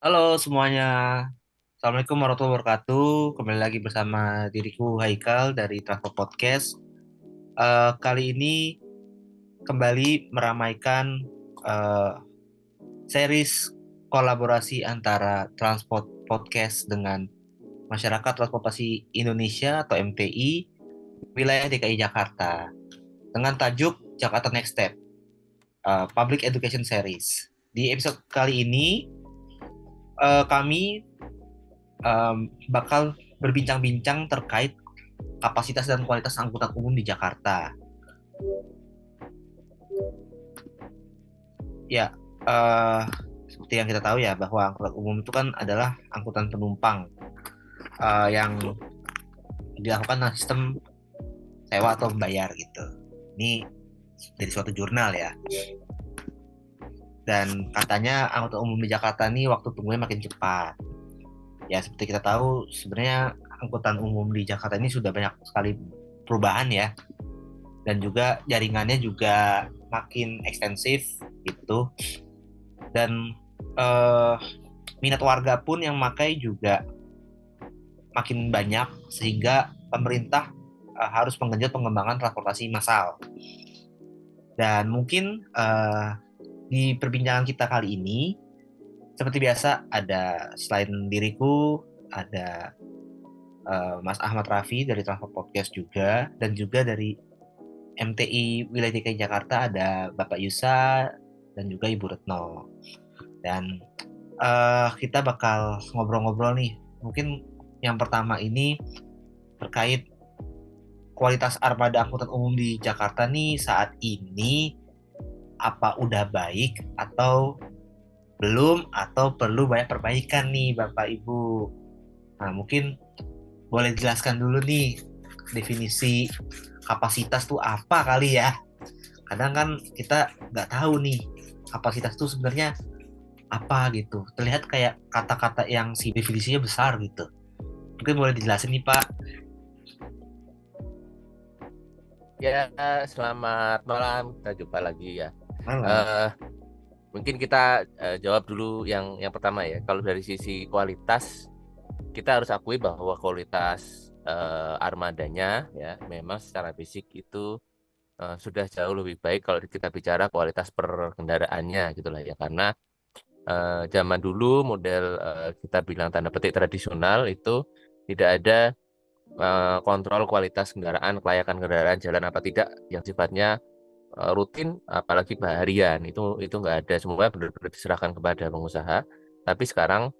Halo semuanya, Assalamualaikum warahmatullahi wabarakatuh. Kembali lagi bersama diriku Haikal dari Transport Podcast. Kali ini kembali meramaikan eh, series kolaborasi antara Transport Podcast dengan Masyarakat Transportasi Indonesia atau MTI wilayah DKI Jakarta dengan tajuk Jakarta Next Step, Public Education Series. Di episode kali ini kami bakal berbincang-bincang terkait kapasitas dan kualitas angkutan umum di Jakarta. Ya, eh, seperti yang kita tahu ya bahwa angkutan umum itu kan adalah angkutan penumpang yang dilakukan dengan sistem sewa atau membayar gitu. Ini dari suatu jurnal ya. Dan katanya angkutan umum di Jakarta ini waktu tunggunya makin cepat. Ya, seperti kita tahu sebenarnya angkutan umum di Jakarta ini sudah banyak sekali perubahan ya. Dan juga jaringannya juga makin ekstensif gitu. Dan eh, minat warga pun yang makai juga makin banyak sehingga pemerintah harus menggenjot pengembangan transportasi massal. Dan mungkin di perbincangan kita kali ini seperti biasa ada selain diriku ada Mas Ahmad Raffi dari Transport Podcast juga dan juga dari MTI Wilayah DKI Jakarta ada Bapak Yusa dan juga Ibu Retno. Dan kita bakal ngobrol-ngobrol nih. Mungkin yang pertama ini terkait kualitas armada angkutan umum di Jakarta nih saat ini apa udah baik atau belum atau perlu banyak perbaikan nih Bapak Ibu. Nah, mungkin boleh jelaskan dulu nih definisi kapasitas tuh apa kali ya. Kadang kan kita nggak tahu nih kapasitas tuh sebenarnya apa gitu. Terlihat kayak kata-kata yang si definisinya besar gitu. Mungkin boleh dijelasin nih Pak. Ya, selamat malam. Kita jumpa lagi ya. Malam. Eh, Mungkin kita jawab dulu yang pertama ya. Kalau dari sisi kualitas, kita harus akui bahwa kualitas armadanya ya memang secara fisik itu sudah jauh lebih baik kalau kita bicara kualitas per kendaraannya gitulah ya. Karena zaman dulu model kita bilang tanda petik tradisional itu tidak ada kontrol kualitas kendaraan, kelayakan kendaraan jalan apa tidak yang sifatnya rutin, apalagi harian itu nggak ada, semua benar-benar diserahkan kepada pengusaha. Tapi sekarang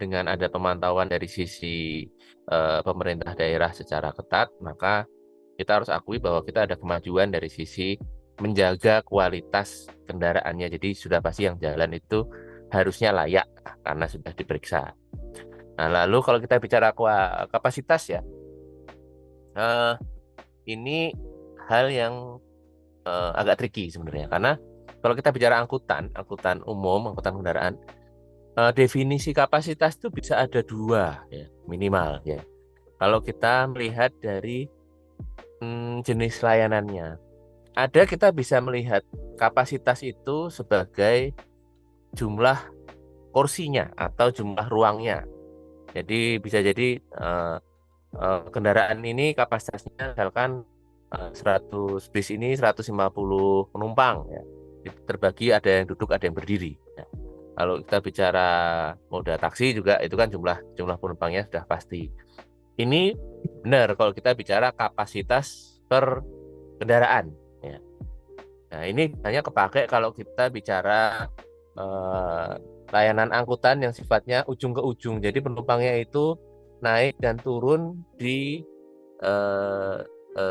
dengan ada pemantauan dari sisi pemerintah daerah secara ketat, maka kita harus akui bahwa kita ada kemajuan dari sisi menjaga kualitas kendaraannya. Jadi sudah pasti yang jalan itu harusnya layak karena sudah diperiksa. Nah, lalu kalau kita bicara kapasitas ya, eh, ini hal yang agak tricky sebenarnya karena kalau kita bicara angkutan umum, angkutan kendaraan, definisi kapasitas itu bisa ada dua ya minimal ya. Kalau kita melihat dari jenis layanannya, ada kita bisa melihat kapasitas itu sebagai jumlah kursinya atau jumlah ruangnya. Jadi bisa jadi kendaraan ini kapasitasnya misalkan 100 bis ini 150 penumpang ya. Terbagi ada yang duduk, ada yang berdiri. Ya. Kalau kita bicara moda taksi juga itu kan jumlah jumlah penumpangnya sudah pasti. Ini benar kalau kita bicara kapasitas per kendaraan ya. Nah, ini hanya kepakai kalau kita bicara eh, layanan angkutan yang sifatnya ujung ke ujung. Jadi penumpangnya itu naik dan turun di eh,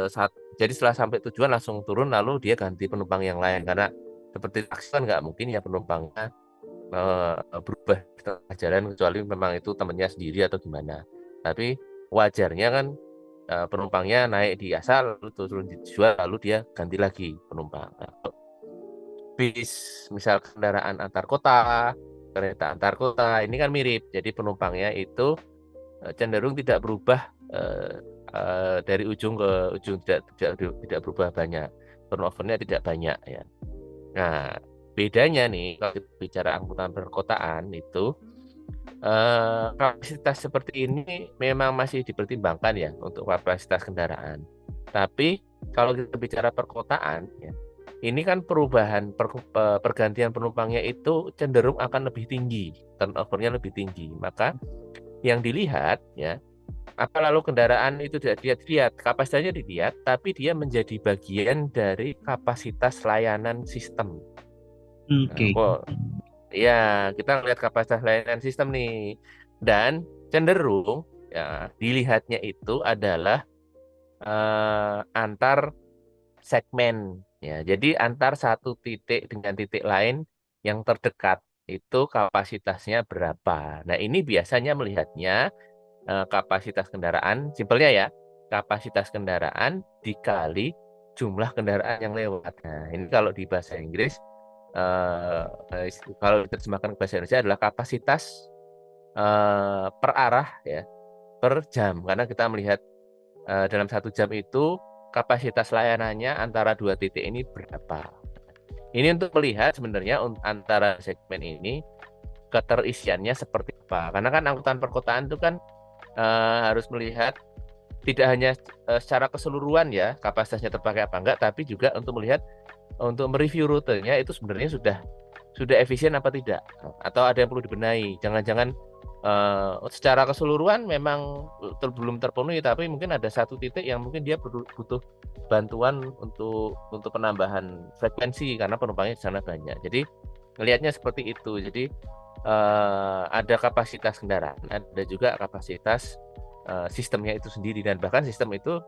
saat jadi setelah sampai tujuan langsung turun lalu dia ganti penumpang yang lain karena seperti taksi kan nggak mungkin ya penumpangnya berubah di tengah jalan kecuali memang itu temannya sendiri atau gimana. Tapi wajarnya kan penumpangnya naik di asal lalu turun di tujuan lalu dia ganti lagi penumpang. Nah, bis misal kendaraan antar kota, kereta antar kota ini kan mirip. Jadi penumpangnya itu cenderung tidak berubah dari ujung ke ujung, tidak berubah banyak, turnovernya tidak banyak ya. Nah, bedanya nih kalau kita bicara angkutan perkotaan itu kapasitas seperti ini memang masih dipertimbangkan ya untuk kapasitas kendaraan. Tapi kalau kita bicara perkotaan ya, ini kan perubahan pergantian penumpangnya itu cenderung akan lebih tinggi, turnover-nya lebih tinggi. Maka yang dilihat ya, apa lalu kendaraan itu tidak dilihat, kapasitasnya dilihat, tapi dia menjadi bagian dari kapasitas layanan sistem. Oke. Ya, kita lihat kapasitas layanan sistem nih. Dan cenderung ya dilihatnya itu adalah antar segmen ya. Jadi antar satu titik dengan titik lain yang terdekat itu kapasitasnya berapa. Nah, ini biasanya melihatnya kapasitas kendaraan, simpelnya ya, kapasitas kendaraan dikali jumlah kendaraan yang lewat. Nah, ini kalau di bahasa Inggris eh, kalau diterjemahkan ke bahasa Indonesia adalah kapasitas per arah ya, per jam. Karena kita melihat dalam 1 jam itu kapasitas layanannya antara 2 titik ini berapa. Ini untuk melihat sebenarnya antara segmen ini keterisiannya seperti apa. Karena kan angkutan perkotaan itu kan harus melihat tidak hanya secara keseluruhan ya kapasitasnya terpakai apa enggak, tapi juga untuk melihat untuk mereview rutenya itu sebenarnya sudah efisien apa tidak, atau ada yang perlu dibenahi. Jangan-jangan secara keseluruhan memang belum terpenuhi, tapi mungkin ada satu titik yang mungkin dia butuh bantuan untuk penambahan frekuensi karena penumpangnya di sana banyak. Jadi melihatnya seperti itu. Jadi ada kapasitas kendaraan, ada juga kapasitas sistemnya itu sendiri, dan bahkan sistem itu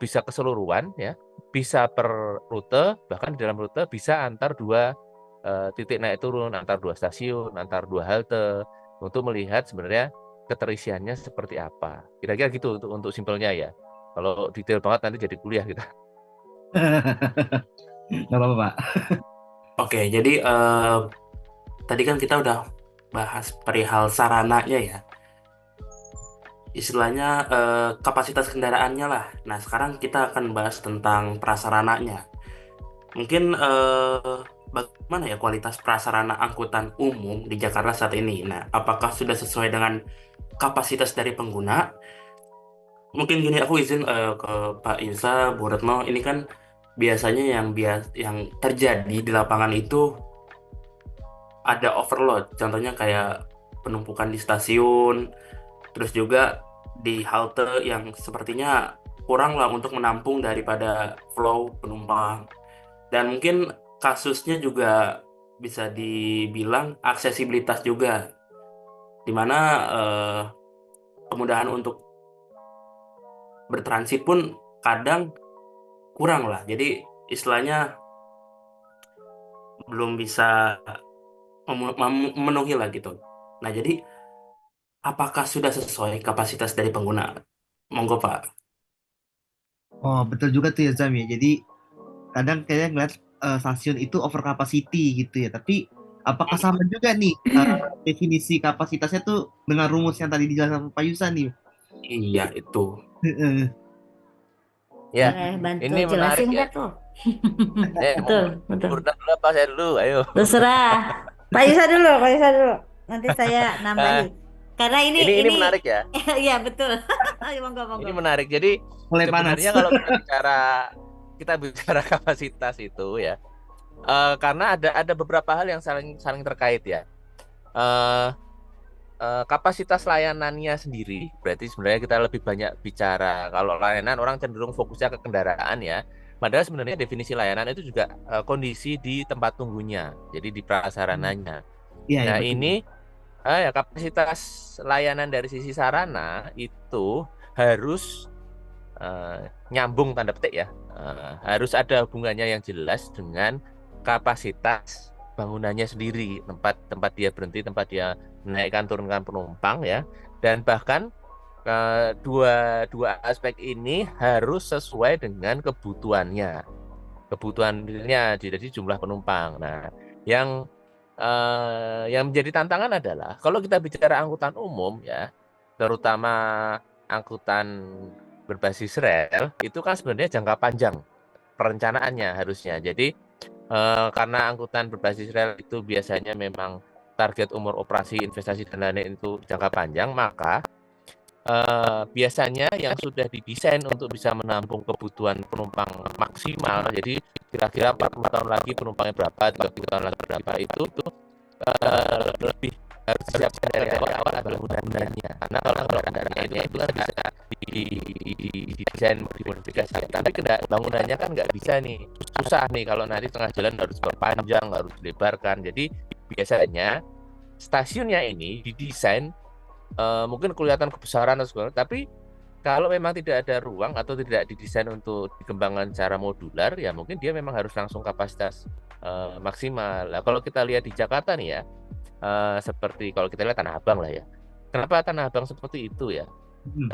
bisa keseluruhan ya, bisa per rute, bahkan di dalam rute bisa antar 2 titik naik turun, antar 2 stasiun, antar 2 halte, untuk melihat sebenarnya keterisiannya seperti apa. Kira-kira gitu untuk simpelnya ya. Kalau detail banget nanti jadi kuliah kita. Nggak apa-apa, Pak. Oke, jadi tadi kan kita udah bahas perihal sarananya ya. Istilahnya kapasitas kendaraannya lah. Nah, sekarang kita akan bahas tentang prasarananya. Mungkin bagaimana ya kualitas prasarana angkutan umum di Jakarta saat ini? Nah, apakah sudah sesuai dengan kapasitas dari pengguna? Mungkin gini, aku izin ke Pak Ilsa, Bu Retno, ini kan biasanya yang terjadi di lapangan itu ada overload. Contohnya kayak penumpukan di stasiun, terus juga di halte yang sepertinya kurang lah untuk menampung daripada flow penumpang. Dan mungkin kasusnya juga bisa dibilang aksesibilitas juga, di mana eh, kemudahan untuk bertransit pun kadang kurang lah. Jadi istilahnya belum bisa memenuhi lah gitu. Nah, jadi apakah sudah sesuai kapasitas dari pengguna? Monggo Pak. Oh, betul juga tuh ya Zam ya. Jadi kadang kayaknya ngeliat stasiun itu over capacity gitu ya. Tapi apakah sama juga nih definisi kapasitasnya tuh dengan rumus yang tadi dijelaskan Pak Yusa nih? Iya itu. Ya, Boleh bantu ini menarik jelasin ya. nggak tuh? Mau Betul. Purna dulu apa saya dulu? Ayo. Terserah. Pak Yusa dulu, Pak Yusa dulu. Nanti saya nambahi. Karena Ini menarik ya. Iya betul. Ayo monggo monggo. Ini menarik. Jadi Mulai panas. sebenarnya kalau kita bicara kapasitas itu ya, karena ada beberapa hal yang saling terkait ya. Kapasitas layanannya sendiri, berarti sebenarnya kita lebih banyak bicara kalau layanan orang cenderung fokusnya ke kendaraan ya. Padahal sebenarnya definisi layanan itu juga kondisi di tempat tunggunya, jadi di prasarananya. Iya, Nah betul. ini ya kapasitas layanan dari sisi sarana itu harus nyambung tanda petik ya, harus ada hubungannya yang jelas dengan kapasitas bangunannya sendiri, tempat dia berhenti, tempat dia menaikkan turunkan penumpang ya, dan bahkan dua aspek ini harus sesuai dengan kebutuhannya jadi jumlah penumpang. Nah yang menjadi tantangan adalah kalau kita bicara angkutan umum ya, terutama angkutan berbasis rel, itu kan sebenarnya jangka panjang perencanaannya harusnya. Jadi Karena angkutan berbasis rel itu biasanya memang target umur operasi, investasi dan lain-lain itu jangka panjang, maka biasanya yang sudah didesain untuk bisa menampung kebutuhan penumpang maksimal, jadi kira-kira 40 tahun lagi penumpangnya berapa, 30 tahun lagi berapa, itu lebih harus disiapkan dari awal adalah bangunannya. Karena kalau kendaraannya itu kan bisa didesain, dimodifikasi. Tapi bangunannya kan nggak bisa nih, susah nih kalau nanti tengah jalan harus berpanjang, harus dilebarkan. Jadi biasanya stasiunnya ini didesain mungkin kelihatan kebesaran atau segala, tapi kalau memang tidak ada ruang atau tidak didesain untuk dikembangkan secara modular, ya mungkin dia memang harus langsung kapasitas maksimal. Nah, kalau kita lihat di Jakarta nih ya, seperti kalau kita lihat Tanah Abang lah ya. Kenapa Tanah Abang seperti itu ya?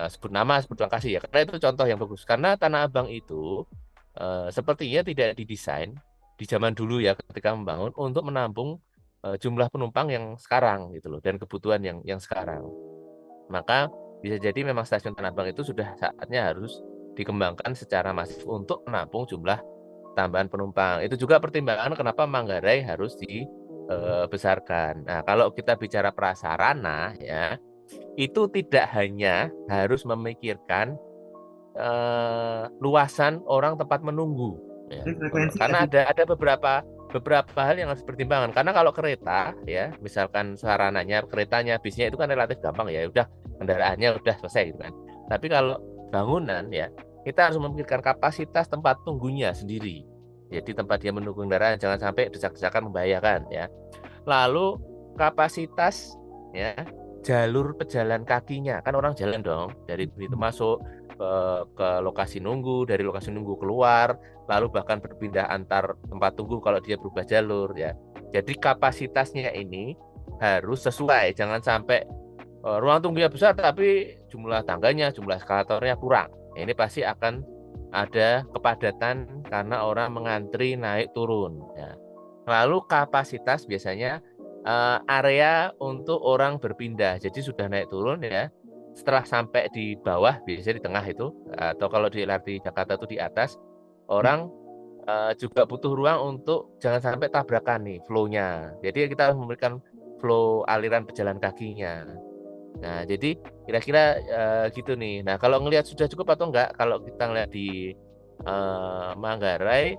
Sebut nama, sebut lokasi ya. Karena itu contoh yang bagus. Karena Tanah Abang itu sepertinya tidak didesain di zaman dulu ya ketika membangun untuk menampung jumlah penumpang yang sekarang gitu loh, dan kebutuhan yang sekarang. Maka bisa jadi memang stasiun Tanah Abang itu sudah saatnya harus dikembangkan secara masif untuk menampung jumlah tambahan penumpang. Itu juga pertimbangan kenapa Manggarai harus dibesarkan. Nah, kalau kita bicara prasarana ya, itu tidak hanya harus memikirkan luasan orang tempat menunggu ya. Karena ada beberapa hal yang harus dipertimbangkan. Karena kalau kereta ya, misalkan sarananya keretanya, bisnya itu kan relatif gampang ya, udah kendaraannya udah selesai gitu kan. Tapi kalau bangunan ya, kita harus memikirkan kapasitas tempat tunggunya sendiri. Jadi tempat dia menunggu kendaraan jangan sampai desak-desakan membahayakan ya. Lalu kapasitas ya, jalur pejalan kakinya, kan orang jalan dong dari itu masuk ke lokasi nunggu, dari lokasi nunggu keluar, lalu bahkan berpindah antar tempat tunggu kalau dia berubah jalur ya. Jadi kapasitasnya ini harus sesuai, jangan sampai ruang tunggunya besar tapi jumlah tangganya, jumlah eskalatornya kurang. Ini pasti akan ada kepadatan karena orang mengantri naik turun ya. Lalu kapasitas biasanya area untuk orang berpindah. Jadi sudah naik turun ya. Setelah sampai di bawah, biasanya di tengah itu, atau kalau di LRT Jakarta itu di atas, orang juga butuh ruang untuk jangan sampai tabrakan nih flow-nya. Jadi kita harus memberikan flow aliran pejalan kakinya. Nah, jadi kira-kira gitu nih. Nah, kalau ngelihat sudah cukup atau enggak, kalau kita ngelihat di Manggarai,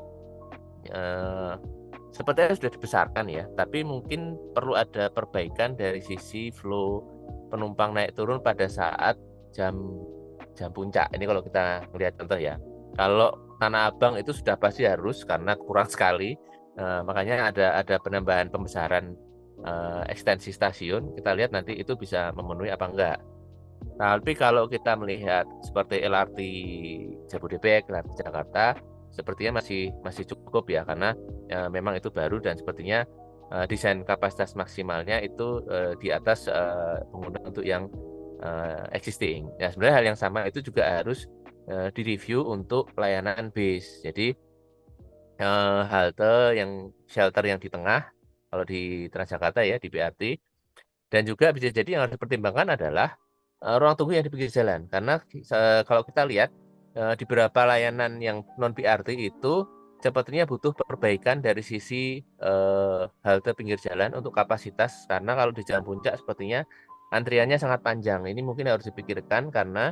sepertinya sudah dibesarkan ya, tapi mungkin perlu ada perbaikan dari sisi flow penumpang naik turun pada saat jam puncak. Ini kalau kita melihat contoh ya. Kalau Tanah Abang itu sudah pasti harus karena kurang sekali, makanya ada penambahan pembesaran ekstensi stasiun. Kita lihat nanti itu bisa memenuhi apa enggak. Tapi kalau kita melihat seperti LRT Jabodebek, LRT Jakarta, sepertinya masih cukup ya, karena memang itu baru dan sepertinya desain kapasitas maksimalnya itu di atas pengguna untuk yang existing. Ya, sebenarnya hal yang sama itu juga harus direview untuk layanan bis. Jadi shelter yang di tengah kalau di Transjakarta ya, di BRT, dan juga bisa jadi yang harus dipertimbangkan adalah ruang tunggu yang di pinggir jalan. Karena kalau kita lihat di beberapa layanan yang non BRT itu sepertinya butuh perbaikan dari sisi halte pinggir jalan untuk kapasitas, karena kalau di jalan puncak sepertinya antriannya sangat panjang. Ini mungkin harus dipikirkan karena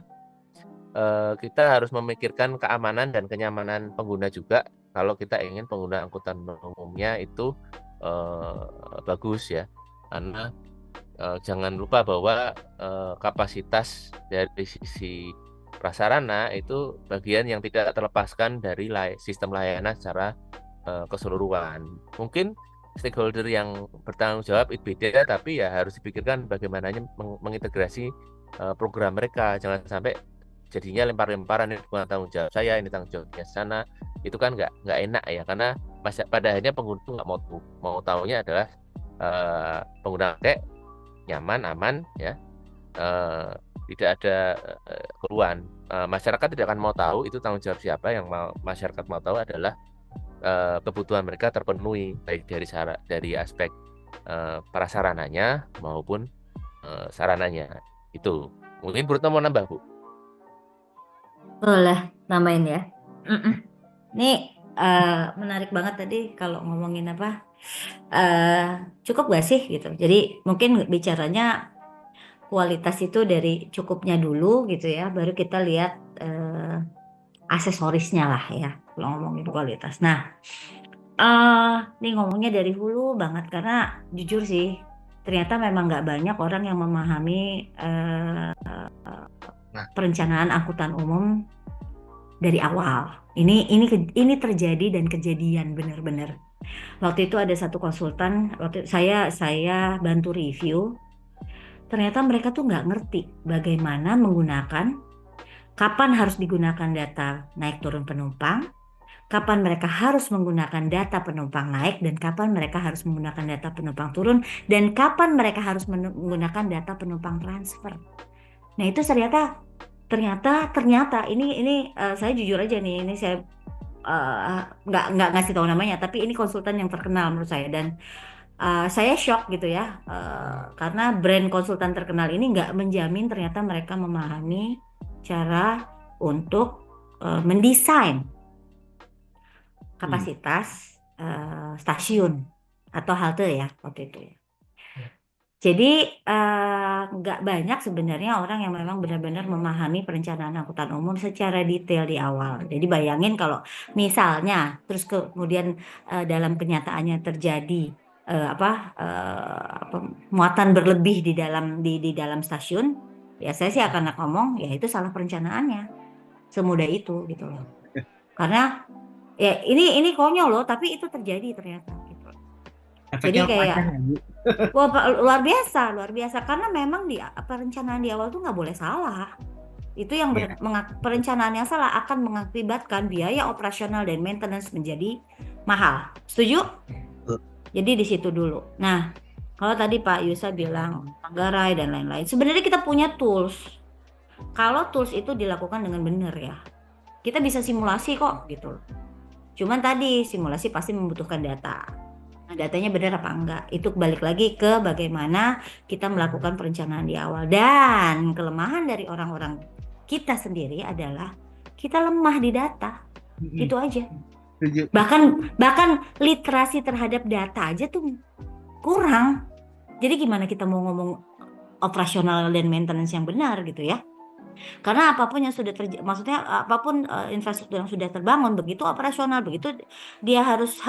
kita harus memikirkan keamanan dan kenyamanan pengguna juga kalau kita ingin pengguna angkutan umumnya itu bagus ya. Karena jangan lupa bahwa kapasitas dari sisi prasarana itu bagian yang tidak terlepaskan dari sistem layanan secara keseluruhan. Mungkin stakeholder yang bertanggung jawab itu beda, tapi ya harus dipikirkan bagaimana mengintegrasi program mereka. Jangan sampai jadinya lempar-lemparan, ini bukan tanggung jawab saya, ini tanggung jawabnya sana. Itu kan nggak enak ya, karena pada akhirnya pengguna nggak mau tahunya adalah pengguna kayak nyaman, aman ya, tidak ada keluhan. Masyarakat tidak akan mau tahu itu tanggung jawab siapa. Yang masyarakat mau tahu adalah kebutuhan mereka terpenuhi, baik dari aspek prasarananya maupun sarananya. Itu mungkin Bruno mau nambah, Bu? Boleh nambahin ya. Nih Menarik banget tadi kalau ngomongin apa, cukup gak sih gitu. Jadi mungkin bicaranya kualitas itu dari cukupnya dulu gitu ya, baru kita lihat aksesorisnya lah ya kalau ngomongin kualitas. Nah, nih ngomongnya dari hulu banget karena jujur sih ternyata memang nggak banyak orang yang memahami Nah. perencanaan angkutan umum dari awal. Ini terjadi dan kejadian benar-benar. Waktu itu ada satu konsultan, waktu saya bantu review. Ternyata mereka tuh nggak ngerti bagaimana menggunakan, kapan harus digunakan data naik turun penumpang, kapan mereka harus menggunakan data penumpang naik, dan kapan mereka harus menggunakan data penumpang turun, dan kapan mereka harus menggunakan data penumpang transfer. Nah itu ternyata ini saya jujur aja nih, ini saya nggak ngasih tahu namanya, tapi ini konsultan yang terkenal menurut saya, dan saya shock gitu ya, karena brand konsultan terkenal ini nggak menjamin ternyata mereka memahami cara untuk mendesain kapasitas stasiun atau halte ya waktu itu ya. Jadi nggak banyak sebenarnya orang yang memang benar-benar memahami perencanaan angkutan umum secara detail di awal. Jadi bayangin kalau misalnya terus kemudian dalam kenyataannya terjadi muatan berlebih di dalam stasiun, ya saya sih akan ngomong ya itu salah perencanaannya, semudah itu gitu loh. Karena ya ini konyol loh, tapi itu terjadi ternyata gitu. Jadi Efeknya kayak panjang ya, Bu. wah, luar biasa karena memang di perencanaan di awal tuh nggak boleh salah. Itu yang Iya. perencanaan yang salah akan mengakibatkan biaya operasional dan maintenance menjadi mahal. Setuju? Betul. Jadi di situ dulu. Nah, kalau tadi Pak Yusa bilang Manggarai dan lain-lain, sebenarnya kita punya tools. Kalau tools itu dilakukan dengan benar ya, kita bisa simulasi kok gitu. Cuman tadi simulasi pasti membutuhkan data. Nah, datanya benar apa enggak? Itu balik lagi ke bagaimana kita melakukan perencanaan di awal. Dan kelemahan dari orang-orang kita sendiri adalah kita lemah di data. Itu aja. Setuju. Bahkan literasi terhadap data aja tuh kurang. Jadi gimana kita mau ngomong operasional dan maintenance yang benar gitu ya? Karena apapun yang sudah maksudnya apapun infrastruktur yang sudah terbangun, begitu operasional, begitu dia harus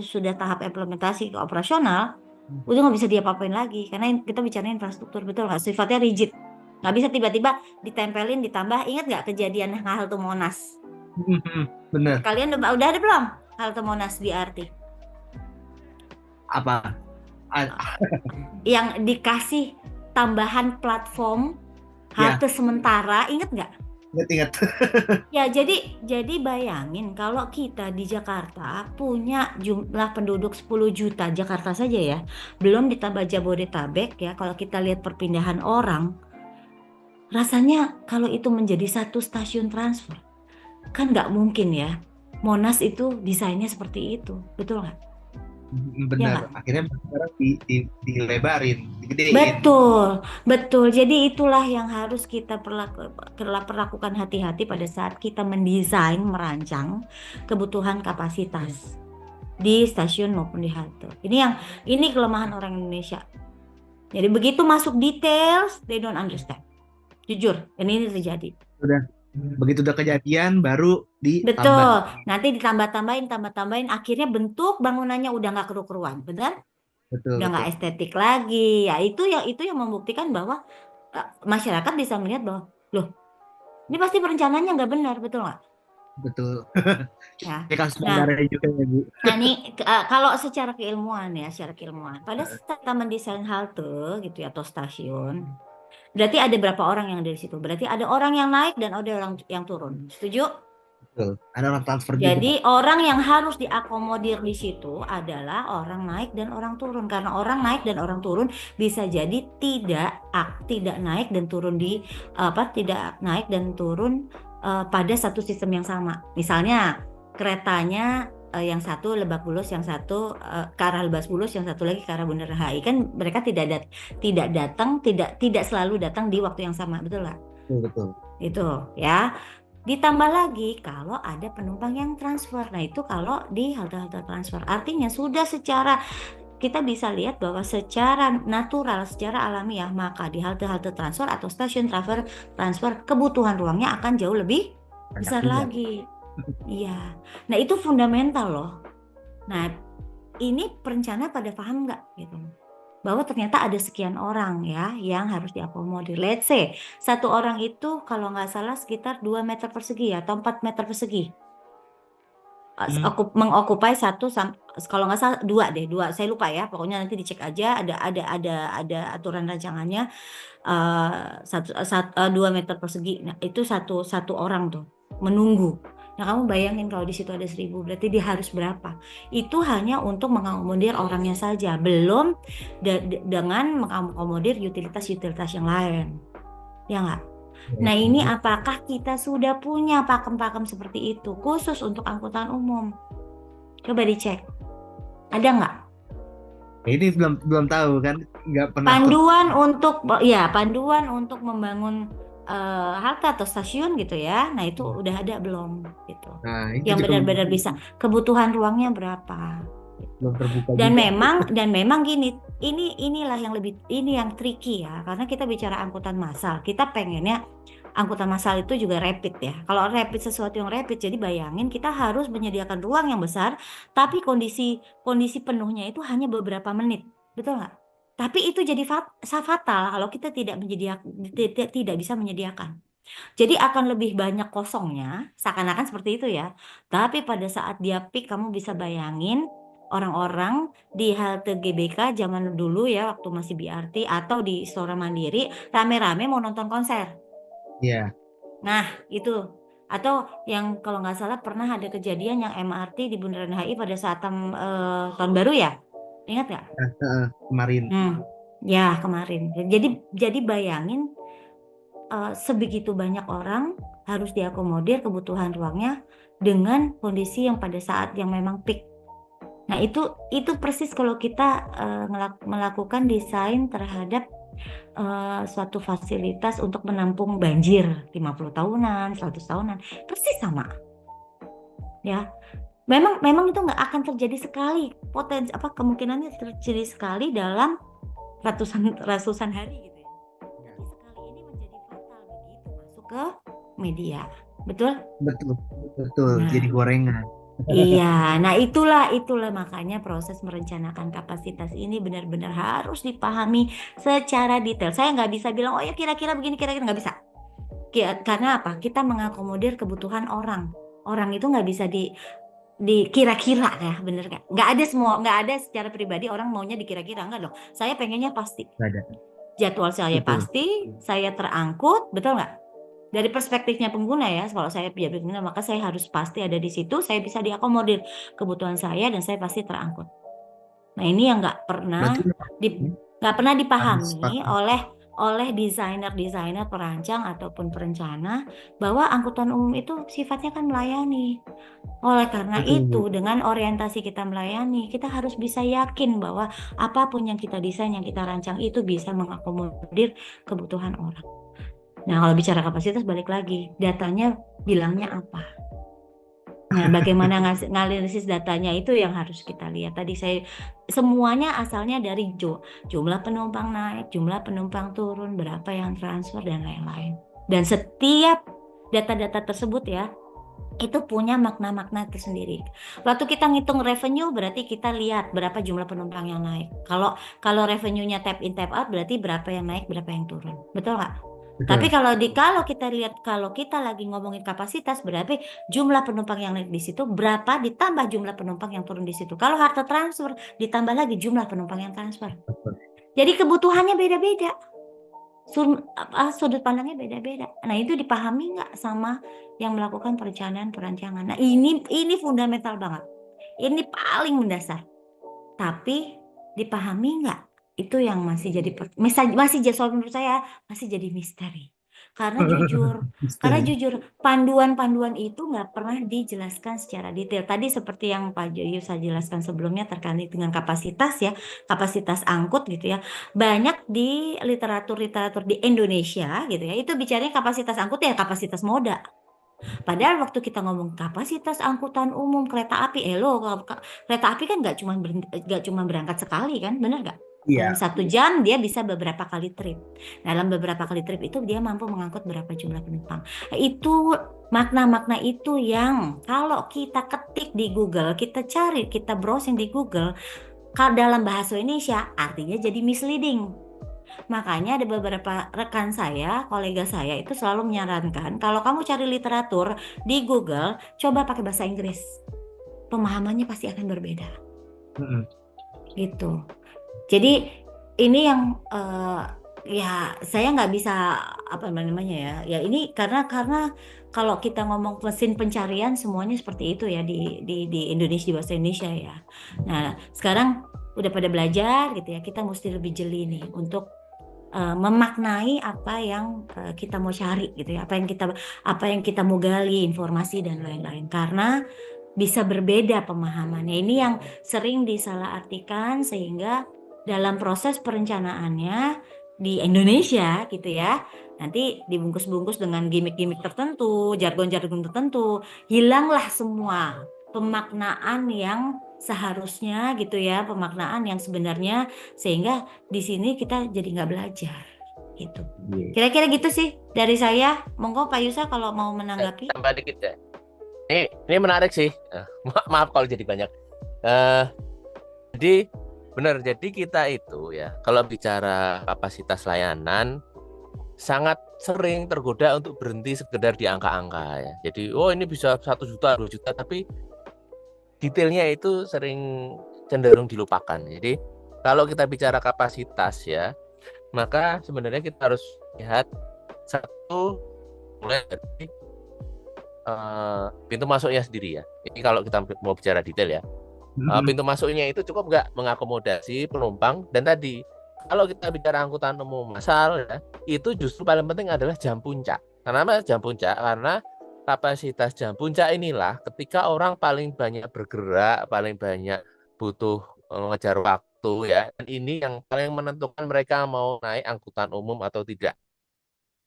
sudah tahap implementasi ke operasional, udah nggak bisa diapa-apain lagi karena kita bicara infrastruktur, betul nggak? Sifatnya rigid, nggak bisa tiba-tiba ditempelin ditambah. Ingat nggak kejadian halte Monas? Bener. Kalian udah ada belum halte Monas BRT? Apa? Yang dikasih tambahan platform Ya. halte sementara, ingat nggak? Ingat. Ya, jadi bayangin kalau kita di Jakarta punya jumlah penduduk 10 juta, Jakarta saja ya, belum ditambah Jabodetabek ya, kalau kita lihat perpindahan orang, rasanya kalau itu menjadi satu stasiun transfer, kan nggak mungkin ya, Monas itu desainnya seperti itu, betul nggak? Bener. Ya, Akhirnya sekarang dilebarin, digedein. betul. Jadi itulah yang harus kita perlakukan hati-hati pada saat kita mendesain, merancang kebutuhan kapasitas di stasiun maupun di halte. Ini kelemahan orang Indonesia. Jadi begitu masuk details, they don't understand. Jujur, ini terjadi. Begitu udah kejadian baru ditambah. Betul. Nanti ditambah-tambahin, akhirnya bentuk bangunannya udah nggak keruan, benar? Betul. Udah nggak estetik lagi. Ya itu yang membuktikan bahwa masyarakat bisa melihat bahwa loh, ini pasti perencanaannya nggak benar, betul nggak? Betul. Ya. Ya kasus Manggarai juga ya, Bu. Nah ini kalau secara keilmuan, pada saat kita mendesain halte gitu ya atau stasiun, berarti ada berapa orang yang ada di situ? Berarti ada orang yang naik dan ada orang yang turun. Setuju? Betul. Ada orang transfer Jadi juga. orang yang harus diakomodir di situ adalah orang naik dan orang turun. Karena orang naik dan orang turun bisa jadi tidak naik dan turun tidak naik dan turun pada satu sistem yang sama. Misalnya keretanya yang satu Lebak Bulus, yang satu ke arah Lebak Bulus, yang satu lagi ke arah Bundaran HI. Kan mereka tidak selalu datang di waktu yang sama, betul nggak? Betul. Itu ya. Ditambah lagi kalau ada penumpang yang transfer. Nah, itu kalau di halte-halte transfer. Artinya sudah secara kita bisa lihat bahwa secara natural, secara alamiah, maka di halte-halte transfer atau stasiun transfer kebutuhan ruangnya akan jauh lebih Banyak besar juga. lagi. Iya. Nah, itu fundamental loh. Nah, ini perencana pada paham nggak gitu? Bahwa ternyata ada sekian orang ya yang harus diakomodir. Let's say satu orang itu kalau nggak salah sekitar 2 meter persegi atau 4 meter persegi. Mengokupai kalau nggak salah dua saya lupa ya, pokoknya nanti dicek aja, ada aturan rancangannya. 2 meter persegi. Nah, itu satu orang tuh menunggu. Nah, kamu bayangin kalau di situ ada 1.000, berarti dia harus berapa? Itu hanya untuk mengakomodir orangnya saja, belum dengan mengakomodir utilitas-utilitas yang lain. Ya nggak? Nah, ini apakah kita sudah punya pakem-pakem seperti itu khusus untuk angkutan umum? Coba dicek. Ada nggak? Ini belum tahu kan, nggak pernah Panduan untuk membangun halte atau stasiun gitu ya. Nah, itu udah ada belum gitu. Nah, itu Yang juga benar-benar bisa. Kebutuhan ruangnya berapa? belum terbuka Dan juga. memang gini, inilah ini yang tricky ya, karena kita bicara angkutan massal, kita pengennya angkutan massal itu juga rapid ya. Kalau rapid sesuatu yang rapid, jadi bayangin kita harus menyediakan ruang yang besar, tapi kondisi penuhnya itu hanya beberapa menit, betul nggak? Tapi itu jadi fatal kalau kita tidak bisa menyediakan. Jadi akan lebih banyak kosongnya, seakan-akan seperti itu ya. Tapi pada saat dia peak, kamu bisa bayangin orang-orang di halte GBK zaman dulu ya, waktu masih BRT atau di Istora Mandiri, rame-rame mau nonton konser. Iya. Nah, itu. Atau yang kalau nggak salah pernah ada kejadian yang MRT di Bundaran HI pada saat tahun baru ya. Ingat nggak? Kemarin. Ya, kemarin. Jadi bayangin sebegitu banyak orang harus diakomodir kebutuhan ruangnya dengan kondisi yang pada saat yang memang peak. Nah, itu persis kalau kita melakukan desain terhadap suatu fasilitas untuk menampung banjir 50 tahunan, 100 tahunan, persis sama. Ya. Memang itu nggak akan terjadi sekali. Kemungkinannya terjadi sekali dalam ratusan hari gitu ya. Tapi sekali ini menjadi fatal begitu masuk ke media. Betul? Betul. Nah, Jadi gorengan. iya, nah itulah makanya proses merencanakan kapasitas ini benar-benar harus dipahami secara detail. Saya nggak bisa bilang, oh ya kira-kira begini, kira-kira nggak bisa. Karena apa? Kita mengakomodir kebutuhan orang. Orang itu nggak bisa dikira-kira ya, bener nggak? Nggak ada secara pribadi orang maunya dikira-kira, nggak dong. Saya pengennya pasti. Nggak ada. Jadwal saya Betul. pasti, saya terangkut, betul nggak? Dari perspektifnya pengguna ya, kalau saya menjadi pengguna maka saya harus pasti ada di situ, saya bisa diakomodir kebutuhan saya dan saya pasti terangkut. Nah, ini yang nggak pernah dipahami oleh desainer perancang ataupun perencana bahwa angkutan umum itu sifatnya kan melayani. Oleh karena itu, dengan orientasi kita melayani, kita harus bisa yakin bahwa apapun yang kita desain, yang kita rancang itu bisa mengakomodir kebutuhan orang. Nah, kalau bicara kapasitas balik lagi, datanya bilangnya apa? Nah, bagaimana nganalisis datanya itu yang harus kita lihat. Tadi semuanya asalnya dari jumlah penumpang naik, jumlah penumpang turun, berapa yang transfer dan lain-lain. Dan setiap data-data tersebut ya, itu punya makna-makna tersendiri. Waktu kita ngitung revenue berarti kita lihat berapa jumlah penumpang yang naik. Kalau revenue-nya tap in tap out berarti berapa yang naik, berapa yang turun. Betul nggak? Tapi kalau kita lihat, kalau kita lagi ngomongin kapasitas berarti jumlah penumpang yang naik di situ berapa ditambah jumlah penumpang yang turun di situ. Kalau halte transfer ditambah lagi jumlah penumpang yang transfer. Jadi kebutuhannya beda-beda. Sudut pandangnya beda-beda. Nah, itu dipahami nggak sama yang melakukan perancangan. Nah, ini fundamental banget. Ini paling mendasar. Tapi dipahami nggak? Itu yang masih jadi soal menurut saya masih jadi misteri. Karena jujur panduan-panduan itu nggak pernah dijelaskan secara detail. Tadi seperti yang Pak Joyu saya jelaskan sebelumnya terkait dengan kapasitas ya, kapasitas angkut gitu ya. Banyak di literatur di Indonesia gitu ya, itu bicaranya kapasitas angkut ya kapasitas moda. Padahal waktu kita ngomong kapasitas angkutan umum kereta api, kereta api kan nggak cuma berangkat sekali kan, benar nggak? Dalam Iya. 1 jam dia bisa beberapa kali trip. Dalam beberapa kali trip itu dia mampu mengangkut berapa jumlah penumpang. Itu makna-makna itu yang kalau kita ketik di Google, kita cari, kita browsing di Google, kalau dalam bahasa Indonesia artinya jadi misleading. Makanya ada beberapa rekan saya, kolega saya itu selalu menyarankan kalau kamu cari literatur di Google, coba pakai bahasa Inggris. Pemahamannya pasti akan berbeda, Mm-mm. gitu. Jadi ini yang ya saya nggak bisa apa namanya ya. Ya ini karena kalau kita ngomong mesin pencarian semuanya seperti itu ya di Indonesia, di bahasa Indonesia ya. Nah sekarang udah pada belajar gitu ya. Kita mesti lebih jeli nih untuk memaknai apa yang kita mau cari gitu ya, apa yang kita mau gali informasi dan lain-lain, karena bisa berbeda pemahamannya. Ini yang sering disalahartikan sehingga dalam proses perencanaannya di Indonesia gitu ya, nanti dibungkus-bungkus dengan gimmick-gimmick tertentu, jargon-jargon tertentu, hilanglah semua pemaknaan yang seharusnya gitu ya, pemaknaan yang sebenarnya, sehingga di sini kita jadi nggak belajar gitu. Iya. Kira-kira gitu sih dari saya. Monggo Pak Yusa kalau mau menanggapi. Tambah dikit ya. Ini menarik sih. Maaf kalau jadi banyak. Jadi benar. Jadi kita itu ya kalau bicara kapasitas layanan sangat sering tergoda untuk berhenti sekedar di angka-angka ya. Jadi ini bisa 1 juta, 2 juta, tapi detailnya itu sering cenderung dilupakan. Jadi kalau kita bicara kapasitas ya, maka sebenarnya kita harus lihat satu mulai dari pintu masuknya sendiri ya. Ini kalau kita mau bicara detail ya. Pintu masuknya itu cukup nggak mengakomodasi penumpang, dan tadi kalau kita bicara angkutan umum massal ya, itu justru paling penting adalah jam puncak. Kenapa jam puncak? Karena kapasitas jam puncak inilah ketika orang paling banyak bergerak, paling banyak butuh mengejar waktu ya. Dan ini yang paling menentukan mereka mau naik angkutan umum atau tidak.